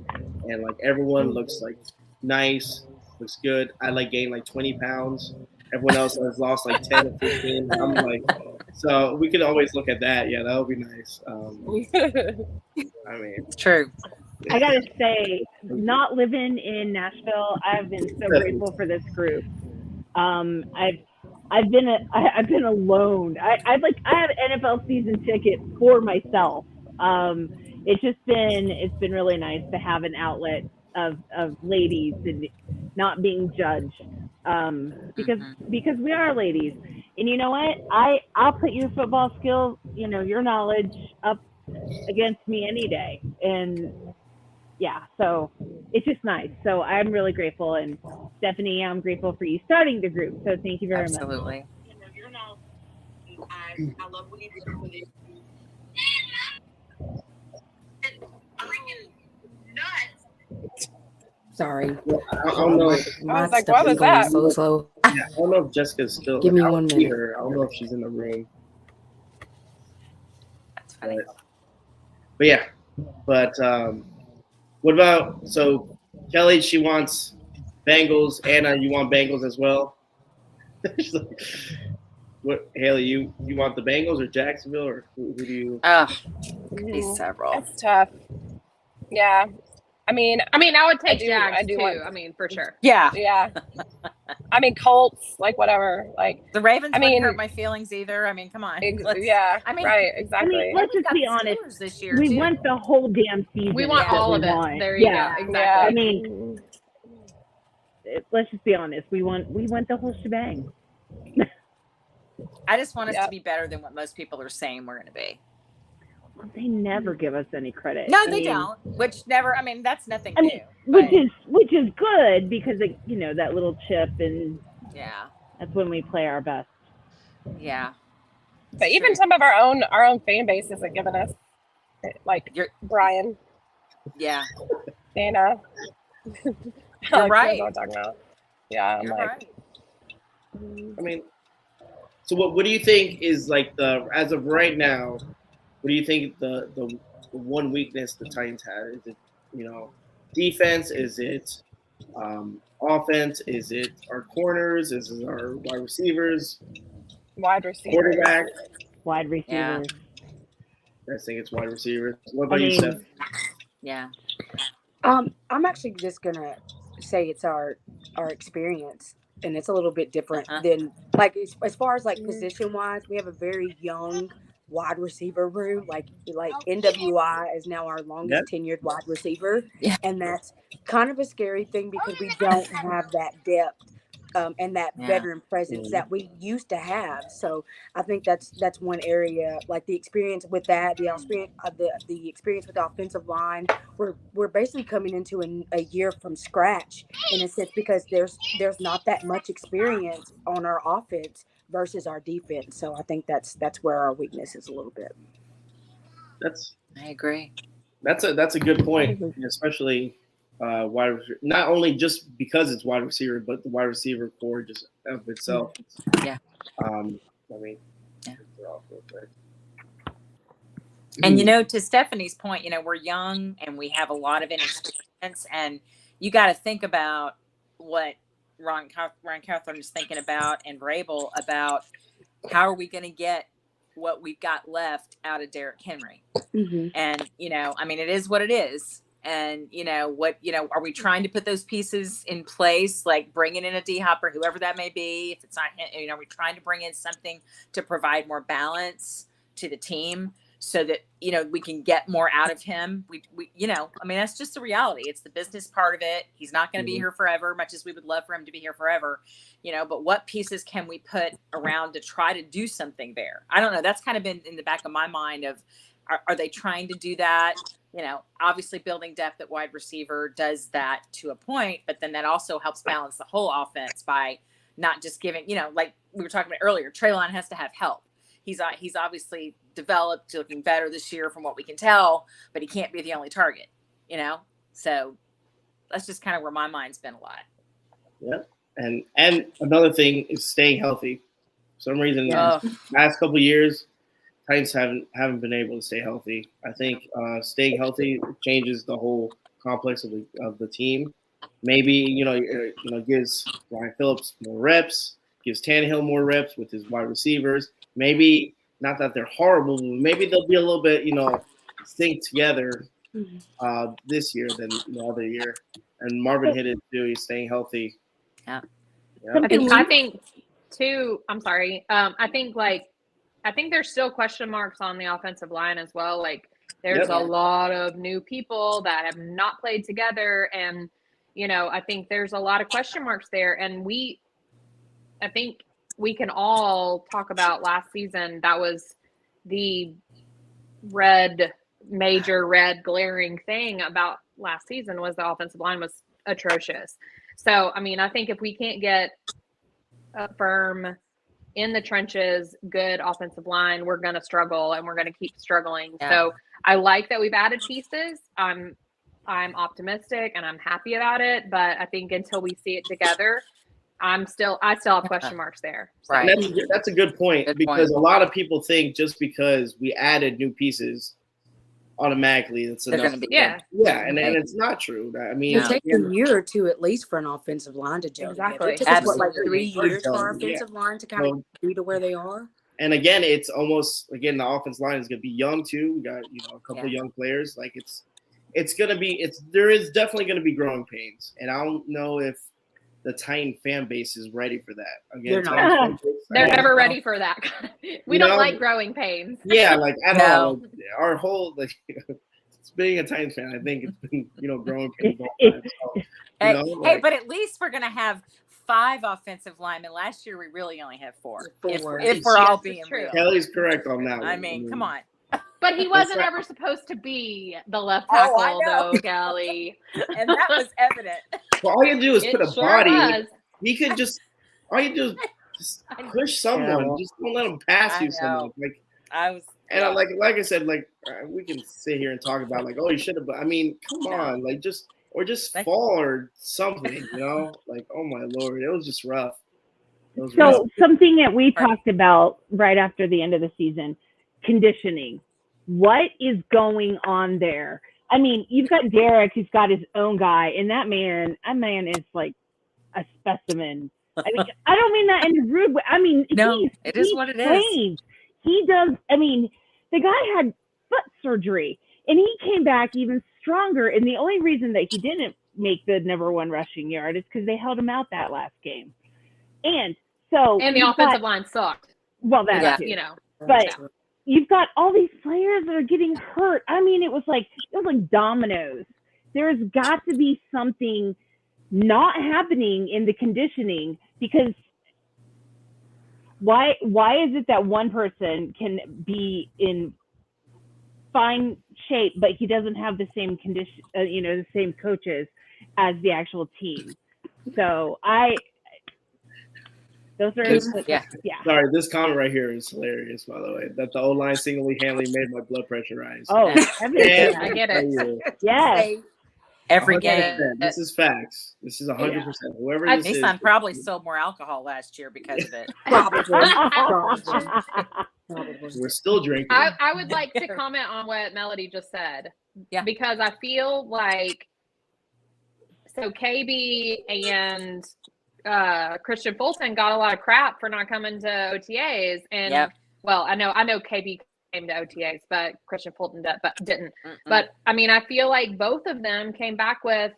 and like everyone looks like nice, looks good. I like gained like 20 pounds. Everyone else has lost like 10 or 15. I'm like, so we could always look at that. Yeah, that would be nice. I mean, It's true. I gotta say, not living in Nashville, I've been so grateful for this group. I've been alone. I have NFL season tickets for myself. It's been really nice to have an outlet of ladies and not being judged. Because we are ladies. And you know what? I'll put your football skills, your knowledge up against me any day. And yeah, so it's just nice. So I'm really grateful. And Stephanie, I'm grateful for you starting the group. So thank you very much. Absolutely. I love what you did for this. Sorry. I don't know. I was like, what was that? So slow. I don't know if Jessica's still. Give me I don't 1 see minute. her. I don't know if she's in the room. That's funny. But yeah, what about Kelly? She wants Bengals. Anna, you want Bengals as well? She's like, what, Haley? You want the Bengals or Jacksonville or who do you? Oh, could be several. It's tough. Yeah. I mean, I would take I Jags do too. want- For sure. Yeah. yeah. I mean, Colts, like whatever. Like, The Ravens I wouldn't mean- hurt my feelings either. I mean, come on. yeah. I mean- right. I Exactly. mean, let's We just got be the honest. Steelers this year, We too. want the whole damn season. We want is what all of we it. want. There you Yeah. go. yeah. Exactly. I mean, let's just be honest. We want the whole shebang. I just want us Yeah. to be better than what most people are saying we're going to be. They never give us any credit. No, I they mean, don't. Which never. I mean, that's nothing I mean, new. which is good because that little chip, and Yeah. that's when we play our best. Yeah. But even some of our own fan base isn't giving us, like You're- Brian, Yeah. Dana. You're Like, right. you know what I'm talking about. Yeah, I'm You're like, right. I mean, so what do you think is like as of right now? What do you think the one weakness the Titans have? Is it defense? Is it Offense? Is it our corners? Is it our wide receivers? Wide receiver. Quarterback? Wide receivers. I think it's wide receivers. What I about you, mean, Steph? Yeah. I'm actually just gonna say it's our experience, and it's a little bit different than like as far as like position wise. We have a very young wide receiver room. Like NWI is now our longest tenured wide receiver, and that's kind of a scary thing because we don't have that depth. And that veteran presence that we used to have. So I think that's one area, like the experience with that, the experience with the offensive line. We're basically coming into a year from scratch in a sense because there's not that much experience on our offense versus our defense. So I think that's where our weakness is a little bit. I agree. That's a good point, especially wide receiver. Not only just because it's wide receiver, but the wide receiver core just of itself. Yeah. I mean, And to Stephanie's point, we're young and we have a lot of inexperience, and you got to think about what Ron Catherine is thinking about and Vrabel about how are we going to get what we've got left out of Derrick Henry. And I mean, it is what it is. And are we trying to put those pieces in place, like bringing in a D-Hop or whoever that may be? If it's not, are we trying to bring in something to provide more balance to the team so that we can get more out of him? We I mean, that's just the reality. It's the business part of it. He's not going to be here forever, much as we would love for him to be here forever. But what pieces can we put around to try to do something there? I don't know. That's kind of been in the back of my mind of, are they trying to do that? Obviously building depth at wide receiver does that to a point, but then that also helps balance the whole offense by not just giving, like we were talking about earlier, Treylon has to have help. He's obviously developed, looking better this year from what we can tell, but he can't be the only target, So that's just kind of where my mind's been a lot. Yeah. And another thing is staying healthy. For some reason, last couple of years, Titans haven't been able to stay healthy. I think staying healthy changes the whole complex of the team. Maybe gives Ryan Phillips more reps, gives Tannehill more reps with his wide receivers. Maybe not that they're horrible, but maybe they'll be a little bit synced together this year than the other year. And Marvin hit it too. He's staying healthy. Yeah. I think too. I'm sorry. I think there's still question marks on the offensive line as well. Like there's a lot of new people that have not played together. And, I think there's a lot of question marks there. And I think we can all talk about last season. That was the major red glaring thing about last season was the offensive line was atrocious. So, I mean, I think if we can't get a firm in the trenches, good offensive line, we're going to struggle and we're going to keep struggling. Yeah. So I like that we've added pieces. I'm optimistic and I'm happy about it, but I think until we see it together, I still have question marks there. So. Right. That's a good point because a lot of people think just because we added new pieces automatically it's enough. And it's not true. I mean, it takes a year or two at least for an offensive line to gel. Exactly. It took us, 3 years for our offensive line to kind of be to where they are. And again, it's almost the offensive line is going to be young too. We got a couple of young players. Like it's going to be there is definitely going to be growing pains, and I don't know if the Titan fan base is ready for that. Again, they're never ready for that. We don't like growing pains. Yeah, like at all. Our whole being a Titans fan, I think it's been growing pains all the time. So, but at least we're gonna have 5 offensive linemen. Last year we really only had 4. If we're all being real. Kelly's correct on that one. I mean, come on. But he wasn't ever supposed to be the left tackle, though, Kelly. And that was evident. Well, all you do is put a body. He could just. All you do is just push someone. Just don't let him pass you. Someone like like I said, we can sit here and talk about oh, you should have. But I mean, come on, just fall or something. Oh my Lord, it was just rough. Something that we talked about right after the end of the season, conditioning. What is going on there? I mean, you've got Derek, who's got his own guy, and that man is like a specimen. I mean, I don't mean that in a rude way. I mean, No, it is he's what it is. trained. He does. I mean, the guy had foot surgery, and he came back even stronger. And the only reason that he didn't make the number one rushing yard is because they held him out that last game. And so, And the offensive line sucked. well, that Yeah. too. You know, But you've got all these players that are getting hurt. I mean, it was like dominoes. There's got to be something not happening in the conditioning, because why is it that one person can be in fine shape, but he doesn't have the same condition, the same coaches as the actual team? So those are Yeah. Sorry, this comment right here is hilarious, by the way. That the O-line single-handedly made my blood pressure rise. Oh, And I get it. yes. Every I get game. it. This is facts. This is 100%. Whoever I- this is, Nissan probably sold more alcohol last year because of it. Probably. Probably. we're still drinking. I would like to comment on what Melody just said. Yeah. Because I feel like, so KB and Christian Fulton got a lot of crap for not coming to OTAs. And Yep. well, I know KB came to OTAs, but Christian Fulton didn't. Mm-mm. But I mean, I feel like both of them came back with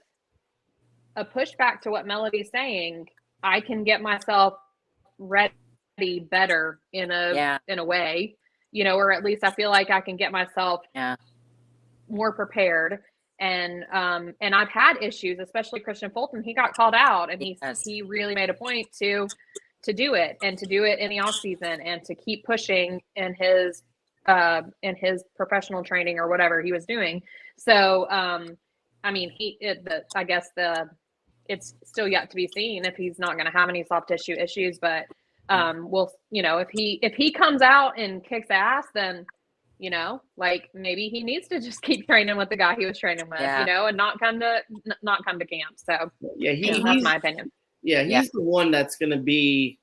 a pushback to what Melody's saying. I can get myself ready better in a way, or at least I feel like I can get myself more prepared. And I've had issues, especially Christian Fulton. He got called out, and he really made a point to do it, and to do it in the off season, and to keep pushing in his professional training or whatever he was doing. So, I mean, it's still yet to be seen if he's not going to have any soft tissue issues, but we'll, if he comes out and kicks ass, then, like maybe he needs to just keep training with the guy he was training with, and not come to camp. So that's my opinion. Yeah, he's the one that's going to be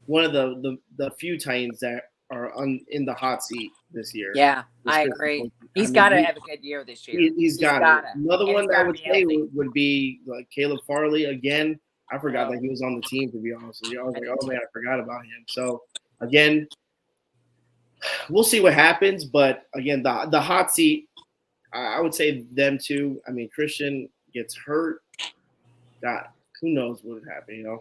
one of the few Titans that are in the hot seat this year. Yeah, I agree. He's got to have a good year this year. He's got it. Another one that I would say healthy. would be like Caleb Farley again. I forgot that he was on the team, to be honest with you. I was like, oh man, I forgot about him. So again, we'll see what happens. But again, the hot seat, I would say them too. I mean, Christian gets hurt. God, who knows what would happen,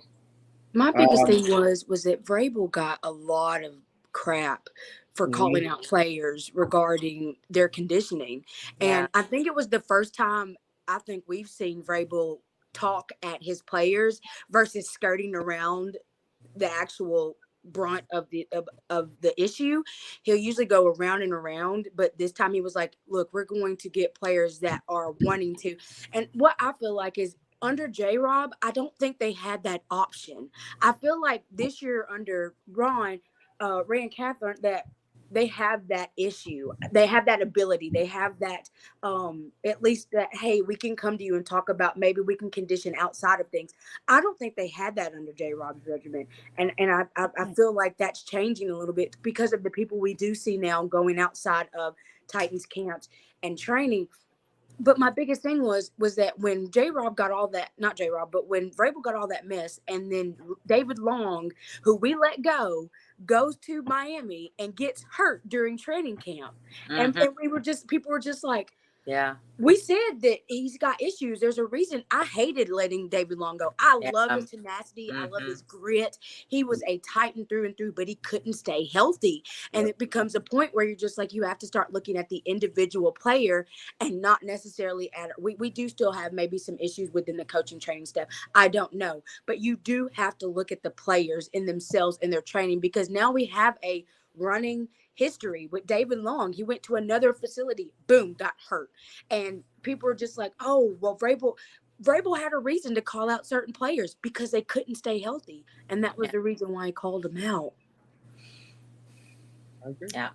My biggest thing was that Vrabel got a lot of crap for calling out players regarding their conditioning. And I think it was the first time I think we've seen Vrabel talk at his players versus skirting around the actual brunt of the issue. He'll usually go around and around, but this time he was like, look, we're going to get players that are wanting to. And what I feel like is under J-Rob, I don't think they had that option. I feel like this year under Ray and Catherine, that they have that issue. They have that ability. They have that, at least that, hey, we can come to you and talk about, maybe we can condition outside of things. I don't think they had that under J-Rob's regimen. And I feel like that's changing a little bit because of the people we do see now going outside of Titans camps and training. But my biggest thing was that when J-Rob got all that, not J-Rob, but when Vrabel got all that mess, and then David Long, who we let go, goes to Miami and gets hurt during training camp. And people were just like, we said that he's got issues. There's a reason. I hated letting David Long go. I love his tenacity. I love his grit. He was a Titan through and through, but he couldn't stay healthy. And it becomes a point where you're just like, you have to start looking at the individual player and not necessarily at – we do still have maybe some issues within the coaching training staff. I don't know. But you do have to look at the players in themselves and their training, because now we have a running – history with David Long. He went to another facility, boom, got hurt. And people are just like, oh, well, Vrabel had a reason to call out certain players because they couldn't stay healthy. And that was the reason why he called them out. I agree. Yeah.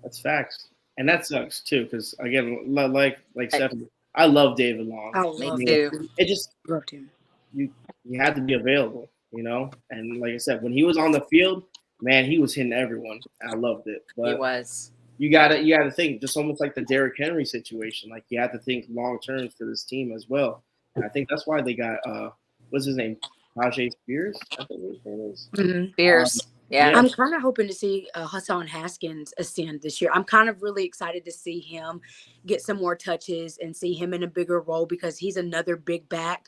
That's facts. And that sucks too, because again, like Stephanie, I love David Long. I love too. It just loved him. You had to be available, And like I said, when he was on the field, man, he was hitting everyone. I loved it. But He was. you gotta think just almost like the Derrick Henry situation. Like you have to think long term for this team as well. And I think that's why they got what's his name? Tajay Spears, I think his name is. Mhm. Spears. Yeah. I'm kind of hoping to see Hassan Haskins ascend this year. I'm kind of really excited to see him get some more touches and see him in a bigger role because he's another big back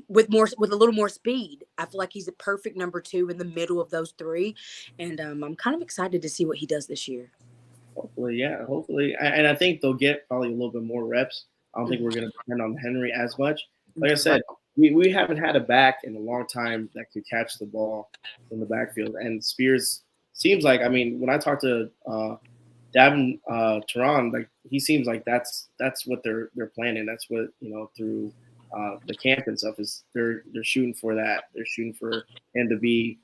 with a little more speed. I feel like he's a perfect number 2 in the middle of those 3, and I'm kind of excited to see what he does this year. Hopefully, yeah. Hopefully, and I think they'll get probably a little bit more reps. I don't think we're going to depend on Henry as much. Like I said, we haven't had a back in a long time that could catch the ball in the backfield. And Spears seems like, I mean, when I talk to Davin Tehran, like he seems like that's what they're planning. That's what, through the camp and stuff is they're shooting for that. They're shooting for him to be.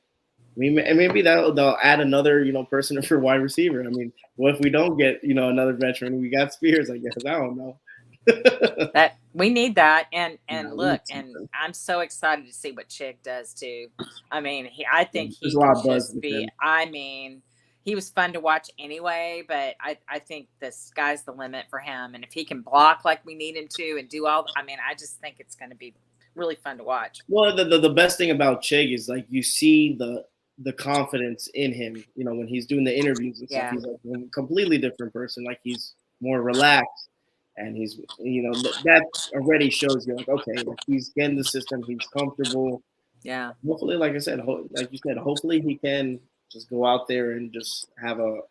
I mean, and maybe they'll add another, person for wide receiver. I mean, what if we don't get, another veteran? We got Spears, I guess. I don't know. That we need that, and Yeah, we look, need and something. I'm so excited to see what Chig does too. I mean, I think There's he a lot could of buzz just with be. him. I mean, he was fun to watch anyway, but I think the sky's the limit for him, and if he can block like we need him to and do all, I mean, I just think it's going to be really fun to watch. Well, the best thing about Chig is like you see the confidence in him. When he's doing the interviews and stuff, Yeah. he's like a completely different person. Like he's more relaxed, and he's that already shows you like okay, like he's getting the system, he's comfortable. Yeah. Hopefully, like I said, like you said, hopefully he can just go out there and just have an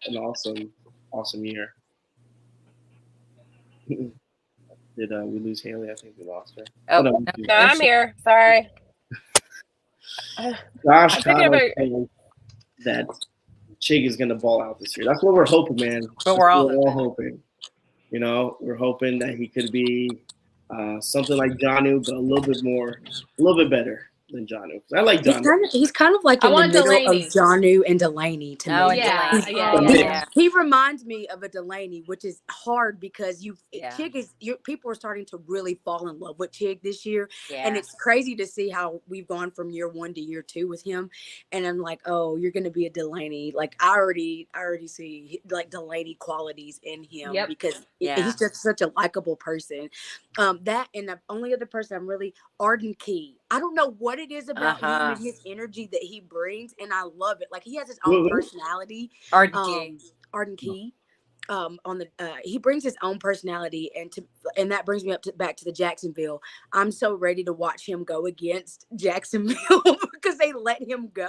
awesome year. Did we lose Haley? I think we lost her. Oh, no, no. we didn't. No, I'm here. Sorry. Josh I'm thinking Connor about- saying that Chig is going to ball out this year. That's what we're hoping, man. But we're all hoping. We're hoping that he could be something like Jonnu, but a little bit better than Jonnu. I like Jonnu. He's kind of like I in the want middle Delaney. of Jonnu and Delaney to Oh, me. and Yeah, Delaney. yeah. He reminds me of a Delaney, which is hard because Yeah. people are starting to really fall in love with Chig this year. Yeah. And it's crazy to see how we've gone from year 1 to year 2 with him. And I'm like, oh, you're going to be a Delaney. Like I already see like Delaney qualities in him Yep. because Yeah. he's just such a likable person. That and the only other person I'm really Arden Key. I don't know what it is about him and his energy that he brings, and I love it. Like he has his own Mhm. personality. Arden Key. Arden Key. He brings his own personality, and that brings me back to the Jacksonville. I'm so ready to watch him go against Jacksonville because they let him go,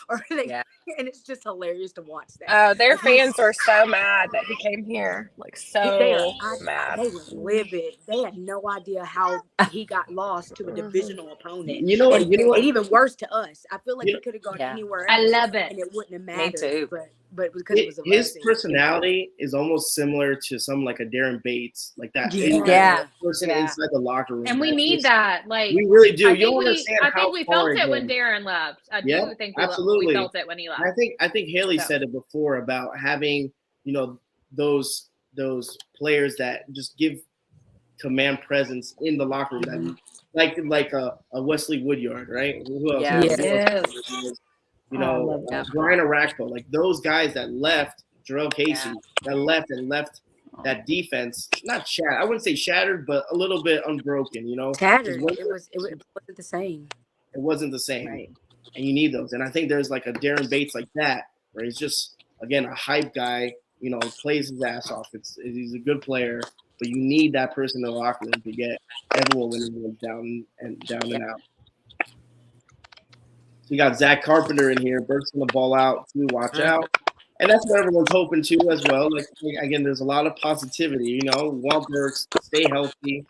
and it's just hilarious to watch that. Their fans were so mad that he came here. Like so mad. They were livid. They had no idea how he got lost to a divisional opponent. You know what? And even worse to us. I feel like You he could have gone Yeah. anywhere I else. love it. And it wouldn't have Me mattered. too. But because it was a His blessing. personality is almost similar to some like a Darren Bates, like that. Yeah. that person Yeah. inside the locker room. And we that need just- that. Like We really do. I You don't think understand I how think we far felt it when went. Darren left. I Yeah, do think absolutely. we felt it when he left. I think Haley So. said it before about having those players that just give command presence in the locker room. Mm-hmm. That like a Wesley Woodyard, right? Who else? Yeah. Yes. Brian Arakpo, like those guys that left, Jarrell Casey, Yeah. that left that defense, not shattered. I wouldn't say shattered, but a little bit unbroken. Tattered. It It wasn't the same. It wasn't the same. Right. And you need those. And I think there's like a Darren Bates like that, where he's just, again, a hype guy, plays his ass off. He's a good player, but you need that person in the locker room to get everyone when everyone's down and out. So you got Zach Carpenter in here, bursting the ball out too, watch out. And that's what everyone's hoping to as well. Like, again, there's a lot of positivity, Walt Burks, stay healthy,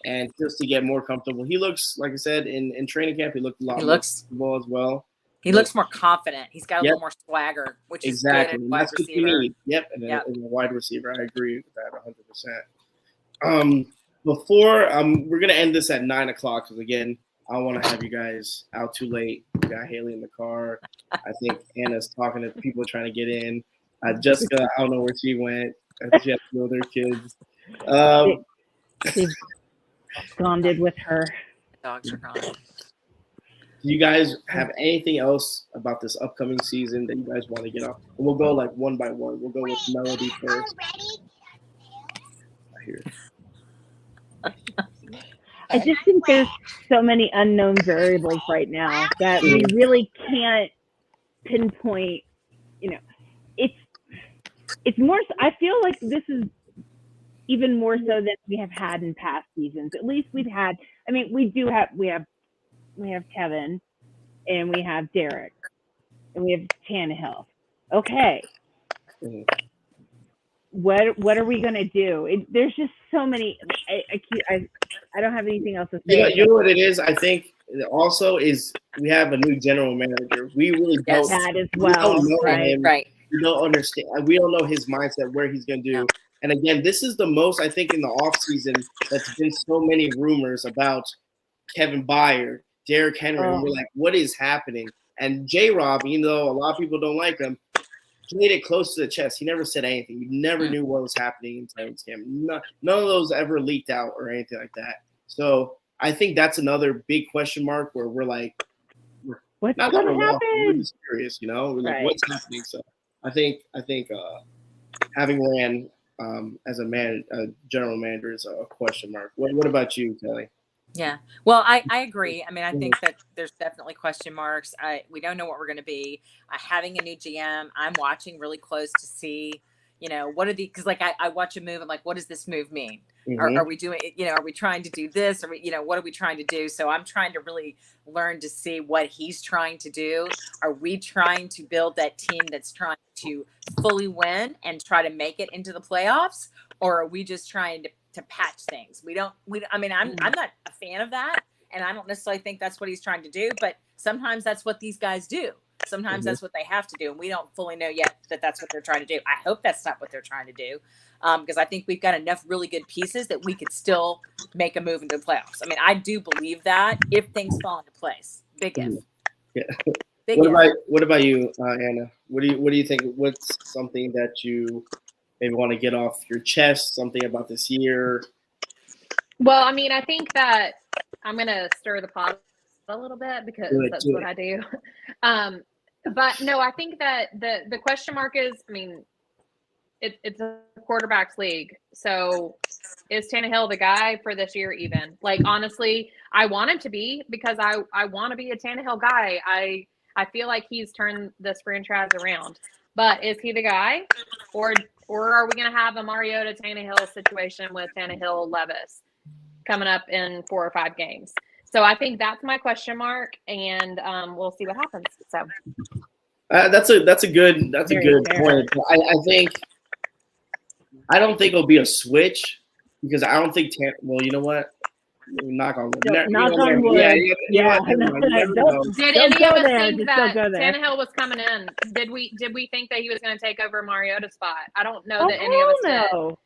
and just to get more comfortable. He looks, like I said, in training camp, he looked a lot more comfortable as well. He looks more confident. He's got a little more swagger, which is good Exactly. in And wide that's what you receiver. need. Yep. And Yep. a wide receiver. I agree with that 100%. Before we're gonna end this at 9:00 because again, I don't want to have you guys out too late. We got Haley in the car. I think Anna's talking to people trying to get in. Jessica, I don't know where she went. She has to go with her kids. Bonded with her. Dogs are gone. Do you guys have anything else about this upcoming season that you guys want to get off? And we'll go like one by one. We'll go with Melody first. I hear it. I just think there's so many unknown variables right now that we really can't pinpoint. You know, it's more. I feel like this is even more so than we have had in past seasons. At least we've had. I mean, we have Kevin, and we have Derek, and we have Tannehill. Okay. What are we gonna do? There's just so many. I don't have anything else to say. You know what it is? I think also is we have a new general manager. We really don't. That as We well, don't know right? him. Right. We don't understand. We don't know his mindset, where he's going to do. No. And again, this is the most, I think, in the offseason that's been so many rumors about Kevin Byard, Derrick Henry. And we're like, what is happening? And J-Rob, even though a lot of people don't like him, played it close to the chest. He never said anything. You never knew what was happening in Titans camp. None of those ever leaked out or anything like that. So I think that's another big question mark where we're like, What's not gonna gonna know. We're happen? just curious, you know? We're like, Right. what's happening? So I think having Rand as a general manager is a question mark. What about you, Kelly? Yeah. Well, I agree. I mean, I think that there's definitely question marks. We don't know what we're going to be. Having a new GM, I'm watching really close to see, you know, what are because like I watch a move. I'm like, what does this move mean? Are we doing, you know, are we trying to do this? Or, you know, what are we trying to do? So I'm trying to really learn to see what he's trying to do. Are we trying to build that team that's trying to fully win and try to make it into the playoffs? Or are we just trying to patch things? I mean, I'm not a fan of that. And I don't necessarily think that's what he's trying to do, but sometimes that's what these guys do. Sometimes that's what they have to do. And we don't fully know yet that that's what they're trying to do. I hope that's not what they're trying to do. Because I think we've got enough really good pieces that we could still make a move into the playoffs. I mean, I do believe that if things fall into place. Big if. Yeah. Big What about you, Anna? What do you think? What's something that you maybe want to get off your chest? Something about this year? Well, I mean, I think that I'm going to stir the pot a little bit because that's what I do. But no, I think that the question mark is, I mean, it's a quarterbacks league. So is Tannehill the guy for this year even? Like, honestly, I want him to be because I want to be a Tannehill guy. I feel like he's turned this franchise around. But is he the guy? Or are we going to have a Mariota Tannehill situation with Tannehill Levis coming up in 4 or 5 games? So I think that's my question mark, and we'll see what happens. So that's a good point. I don't think it'll be a switch because I don't think well, you know what? Knock on wood. Knock on wood. Yeah. Did any of us think that Tannehill was coming in? Did we think that he was going to take over Mariota's spot? I don't know that any of us did.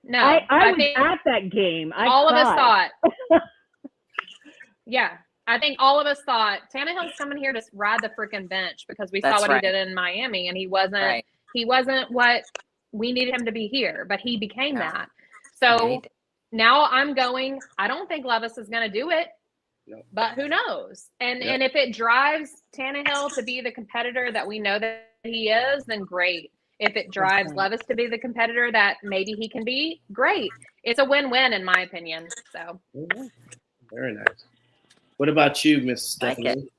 No, I was at that game. All of us thought. Yeah, I think all of us thought Tannehill's coming here to ride the freaking bench because we saw what he did in Miami, and he wasn't. He wasn't what we needed him to be here, but he became that. So now I'm going. I don't think Levis is going to do it, but who knows? And if it drives Tannehill to be the competitor that we know that he is, then great. If it drives Levis to be the competitor that maybe he can be, great. It's a win-win in my opinion. So very nice. What about you, Miss Stephanie?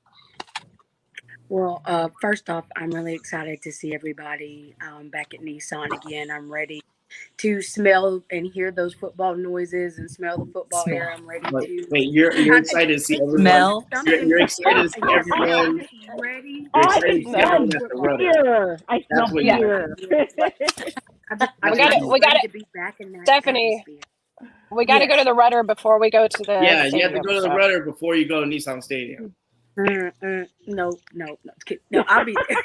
Well, first off, I'm really excited to see everybody back at Nissan again. I'm ready to smell and hear those football noises and smell the football air. I'm ready to. Wait, you're excited to see everyone. Smell. You're excited to see everyone. Ready. I smell fear. I smell fear. We got to be back in that. Stephanie. We got to go to the Rudder before we go to the. Yeah, you have to go to the Rudder before you go to Nissan Stadium. No, I'll be there.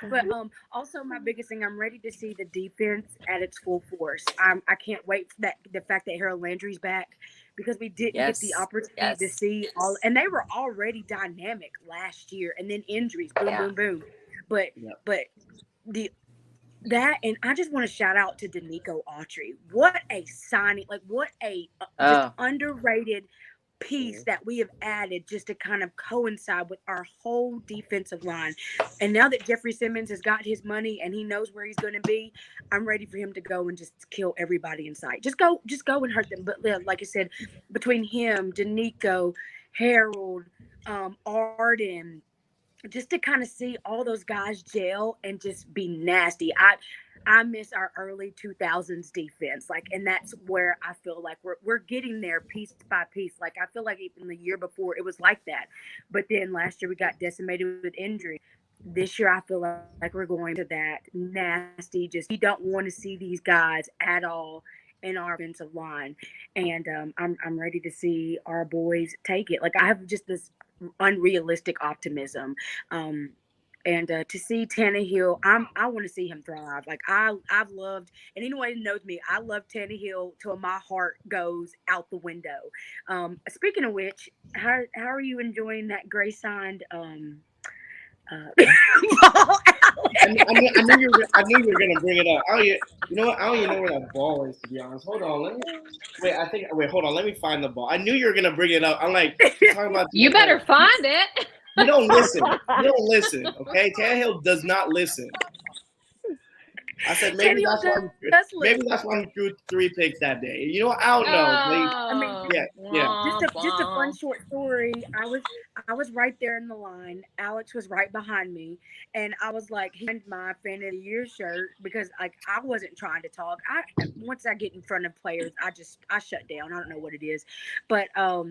But also my biggest thing, I'm ready to see the defense at its full force. I can't wait for the fact that Harold Landry's back because we didn't get the opportunity to see all, and they were already dynamic last year, and then injuries, boom, boom. But that, and I just want to shout out to Danico Autry. What a signing! Like what a just underrated piece that we have added just to kind of coincide with our whole defensive line. And now that Jeffrey Simmons has got his money and he knows where he's going to be, I'm ready for him to go and just kill everybody in sight. Just go and hurt them. But like I said, between him, Danico, Harold, Arden, just to kind of see all those guys gel and just be nasty. I miss our early 2000s defense, like, and that's where I feel like we're getting there piece by piece. Like, I feel like even the year before it was like that, but then last year we got decimated with injury. This year I feel like we're going to that nasty. Just, you don't want to see these guys at all in our offensive line, and I'm ready to see our boys take it. Like, I have just this unrealistic optimism. And to see Tannehill, I want to see him thrive. Like, I've loved, and anyone who knows me, I love Tannehill till my heart goes out the window. Speaking of which, how are you enjoying that Gray signed ball? I knew you were gonna bring it up. You know what? I don't even know where that ball is, to be honest. Hold on, hold on. Let me find the ball. I knew you were gonna bring it up. I'm like, talking about. You better find it. You don't listen. Okay, Tannehill does not listen. I said maybe that's why he threw 3 picks that day. You know what? I don't know. I mean, yeah. Just a fun short story. I was right there in the line. Alex was right behind me, and I was like, he had my fan of the year shirt because, like, I wasn't trying to talk. Once I get in front of players, I shut down. I don't know what it is, but I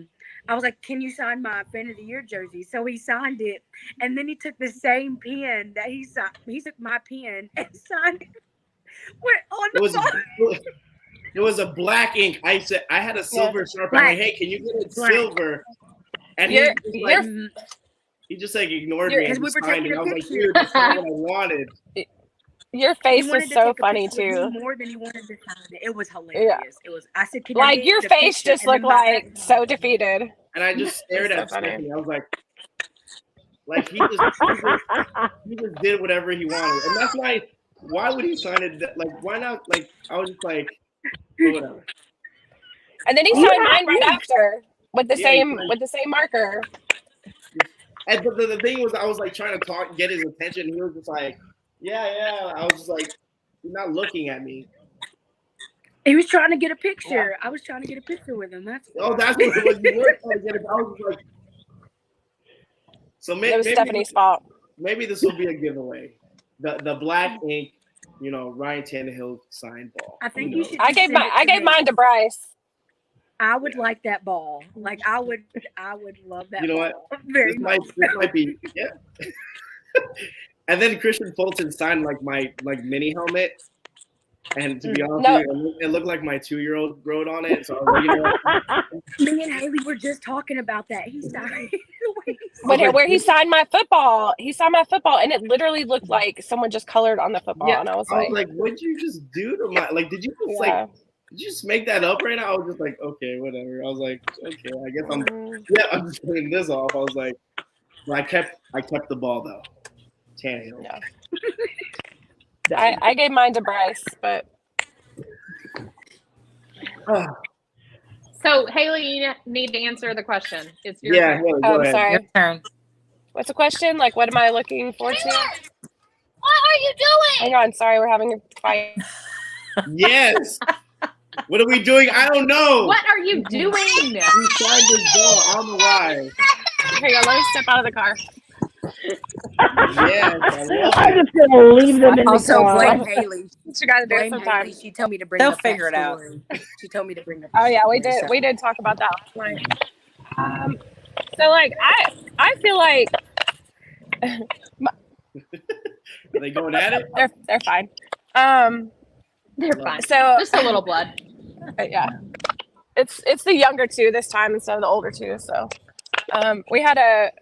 was like, can you sign my fan of the year jersey? So he signed it, and then he took the same pen that he signed. He took my pen and signed it. It was a black ink. I said I had a silver sharp. I'm like, hey, can you get it silver? And he just like ignored me. Because we were taking a I was picture. like, dude, that's not what I wanted. Your face was so funny too. More than he wanted to sign it. It was hilarious. It was. I said, like, your face just looked like so defeated. And I just stared at Stephanie. I was like he just did whatever he wanted, and that's why. Why would he sign it? Like, why not? Like, I was just like, whatever. And then he signed mine right after with the same marker. And but the thing was, I was like trying to get his attention. And he was just like, yeah. I was just like, you're not looking at me. He was trying to get a picture. I was trying to get a picture with him. That's what it was. You were trying to get it. I was just like, so maybe it was Stephanie's fault. Maybe this will be a giveaway. The black ink, Ryan Tannehill signed ball. I think you should. I gave mine to Bryce. I would like that ball. Like, I would love that. You know ball. what? Very this might be And then Christian Fulton signed like my mini helmet. And to be honest with you, it looked like my 2-year-old wrote on it. So I was like, me and Haley were just talking about that. He signed where he signed my football. He signed my football, and it literally looked like someone just colored on the football. And I was like, what'd you just do to my? Like, did you just make that up right now? I was just like, okay, whatever. I was like, okay, I guess I'm just putting this off. I was like, well, I kept the ball though. Tannehill. Yeah. I gave mine to Bryce, but So, Haley, you need to answer the question. It's your turn. turn. I'm sorry. Your turn. What's the question? Like, what am I looking forward to? What are you doing? Hang on, sorry, we're having a fight. Yes. What are we doing? I don't know. What are you doing? We signed this ball. I don't know why. Here you go. Let me step out of the car. Yes, I'm just gonna leave them in the Also, car. blame Haley. You got to do it Blame sometime. Haley. She told me to bring. They'll up that figure it out. story. She told me to bring up. Oh that yeah, we story, did. so. We did talk about that last night. So like, I feel like Are they going at it? they're fine. They're fine. So Just a little blood. yeah, it's the younger two this time instead of the older two. So we had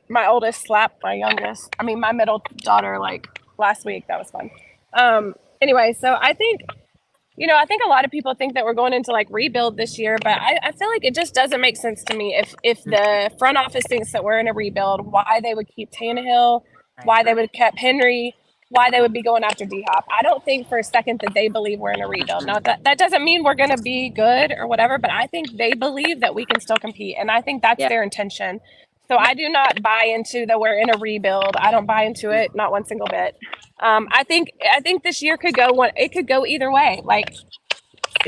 my oldest slap my middle daughter like last week. That was fun. Anyway, so I think a lot of people think that we're going into like rebuild this year, but I feel like it just doesn't make sense to me if the front office thinks that we're in a rebuild, why they would keep Tannehill, why they would have kept Henry, why they would be going after D-Hop. I don't think for a second that they believe we're in a rebuild. Now, that doesn't mean we're going to be good or whatever, but I think they believe that we can still compete, and I think that's their intention. So I do not buy into that we're in a rebuild. I don't buy into it, not one single bit. I think this year could go it could go either way. Like,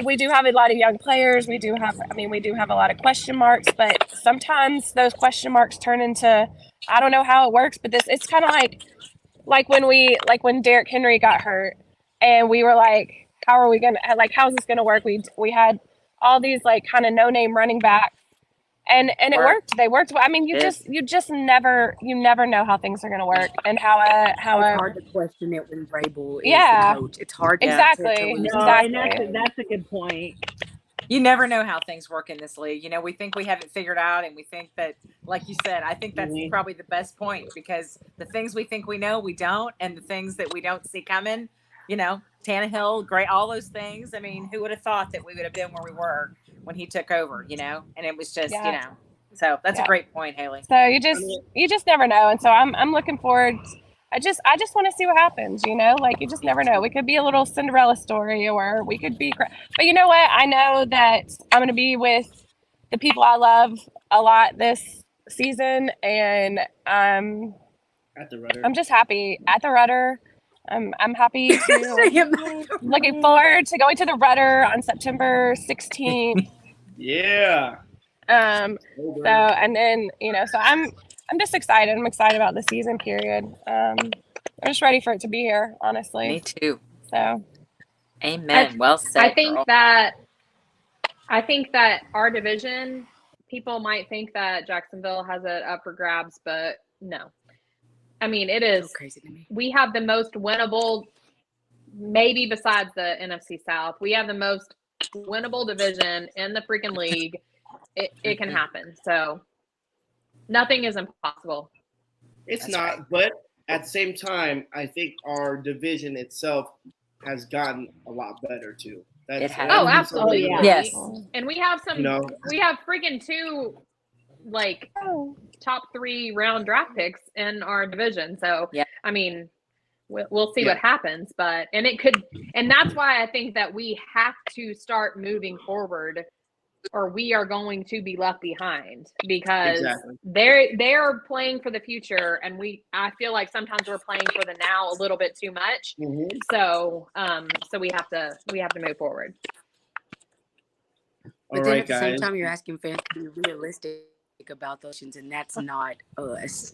we do have a lot of young players. We do have a lot of question marks, but sometimes those question marks turn into, I don't know how it works, but it's kind of like when Derrick Henry got hurt and we were like, how's this going to work? We had all these like kind of no-name running backs and it worked. They worked. I mean, you just never know how things are going to work and how It's hard to question it when Vrabel is Yeah. the coach. It's hard Exactly. to lose No, that. and that's a good point. You never know how things work in this league. You know, we think we have it figured out, and we think that, like you said, I think that's probably the best point, because the things we think we know, we don't, and the things that we don't see coming, you know, Tannehill, great, all those things. I mean, who would have thought that we would have been where we were when he took over, you know? And it was just, you know, so that's a great point, Haley. So you just never know. And so I'm looking forward. I just want to see what happens, you know, like you just never know. We could be a little Cinderella story, or we could be, but you know what? I know that I'm going to be with the people I love a lot this season. And I'm just happy at the Rudder. I'm happy to looking forward to going to the Rudder on September 16th. Yeah. So, and then, you know, so I'm just excited. I'm excited about the season period. I'm just ready for it to be here, honestly. Me too. So, amen. Well said. I think that our division, people might think that Jacksonville has it up for grabs, but no. I mean, it is crazy to me. We have the most winnable, maybe besides the NFC South, we have the most winnable division in the freaking league. It can happen. So nothing is impossible. It's not, but at the same time, I think our division itself has gotten a lot better too. It has. Oh, absolutely. Yeah. Yes. And we have some, No. we have freaking 2 like top 3 round draft picks in our division. So, yeah. I mean, we'll see what happens, and that's why I think that we have to start moving forward, or we are going to be left behind, because they're playing for the future, and I feel like sometimes we're playing for the now a little bit too much. Mm-hmm. So we have to move forward. But All then right, at the same guys. time, you're asking fans to be realistic about those things, and that's not us.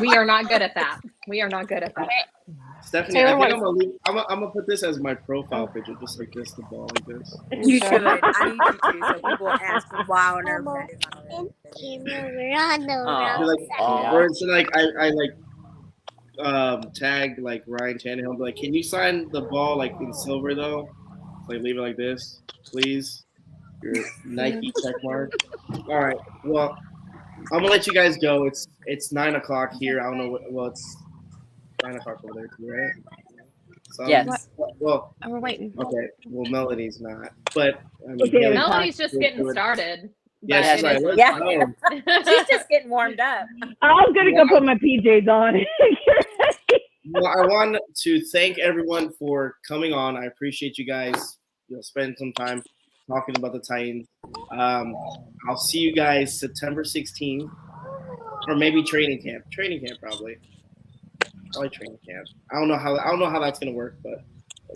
We are not good at that. We are not good at that. Stephanie, I think I'm gonna put this as my profile picture, just like this, the ball like this. You should. I need you to, so people ask me why on earth that is Or it's like I tag like Ryan Tannehill, be like, can you sign the ball like in silver though? Like leave it like this, please. Your Nike check mark. All right. Well, I'm gonna let you guys go. It's 9 o'clock here. I don't know what. It's 9 o'clock over there too, right? So, yes. Well, we're waiting. Okay. Well, Melody's not, but I mean, Melody's just getting started. Yes, but right. Yeah. She's just getting warmed up. I was gonna go put my PJs on. Well, I want to thank everyone for coming on. I appreciate you guys, spending some time talking about the Titans. I'll see you guys September 16th, or maybe training camp. Training camp, probably training camp. I don't know how that's gonna work, but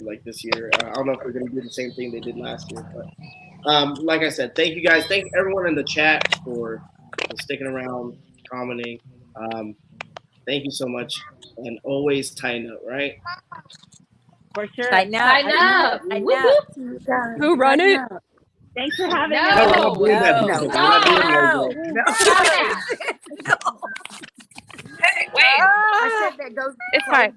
like this year, I don't know if we're gonna do the same thing they did last year. But like I said, thank you guys. Thank everyone in the chat for sticking around, commenting. Thank you so much, and always tighten up, right? For sure. Tighten up. Tighten up. Tighten up. Who run it? Thanks for having No. us. No, we're not doing that. No. We're not doing that. Hey, wait. I said that goes. It's fine.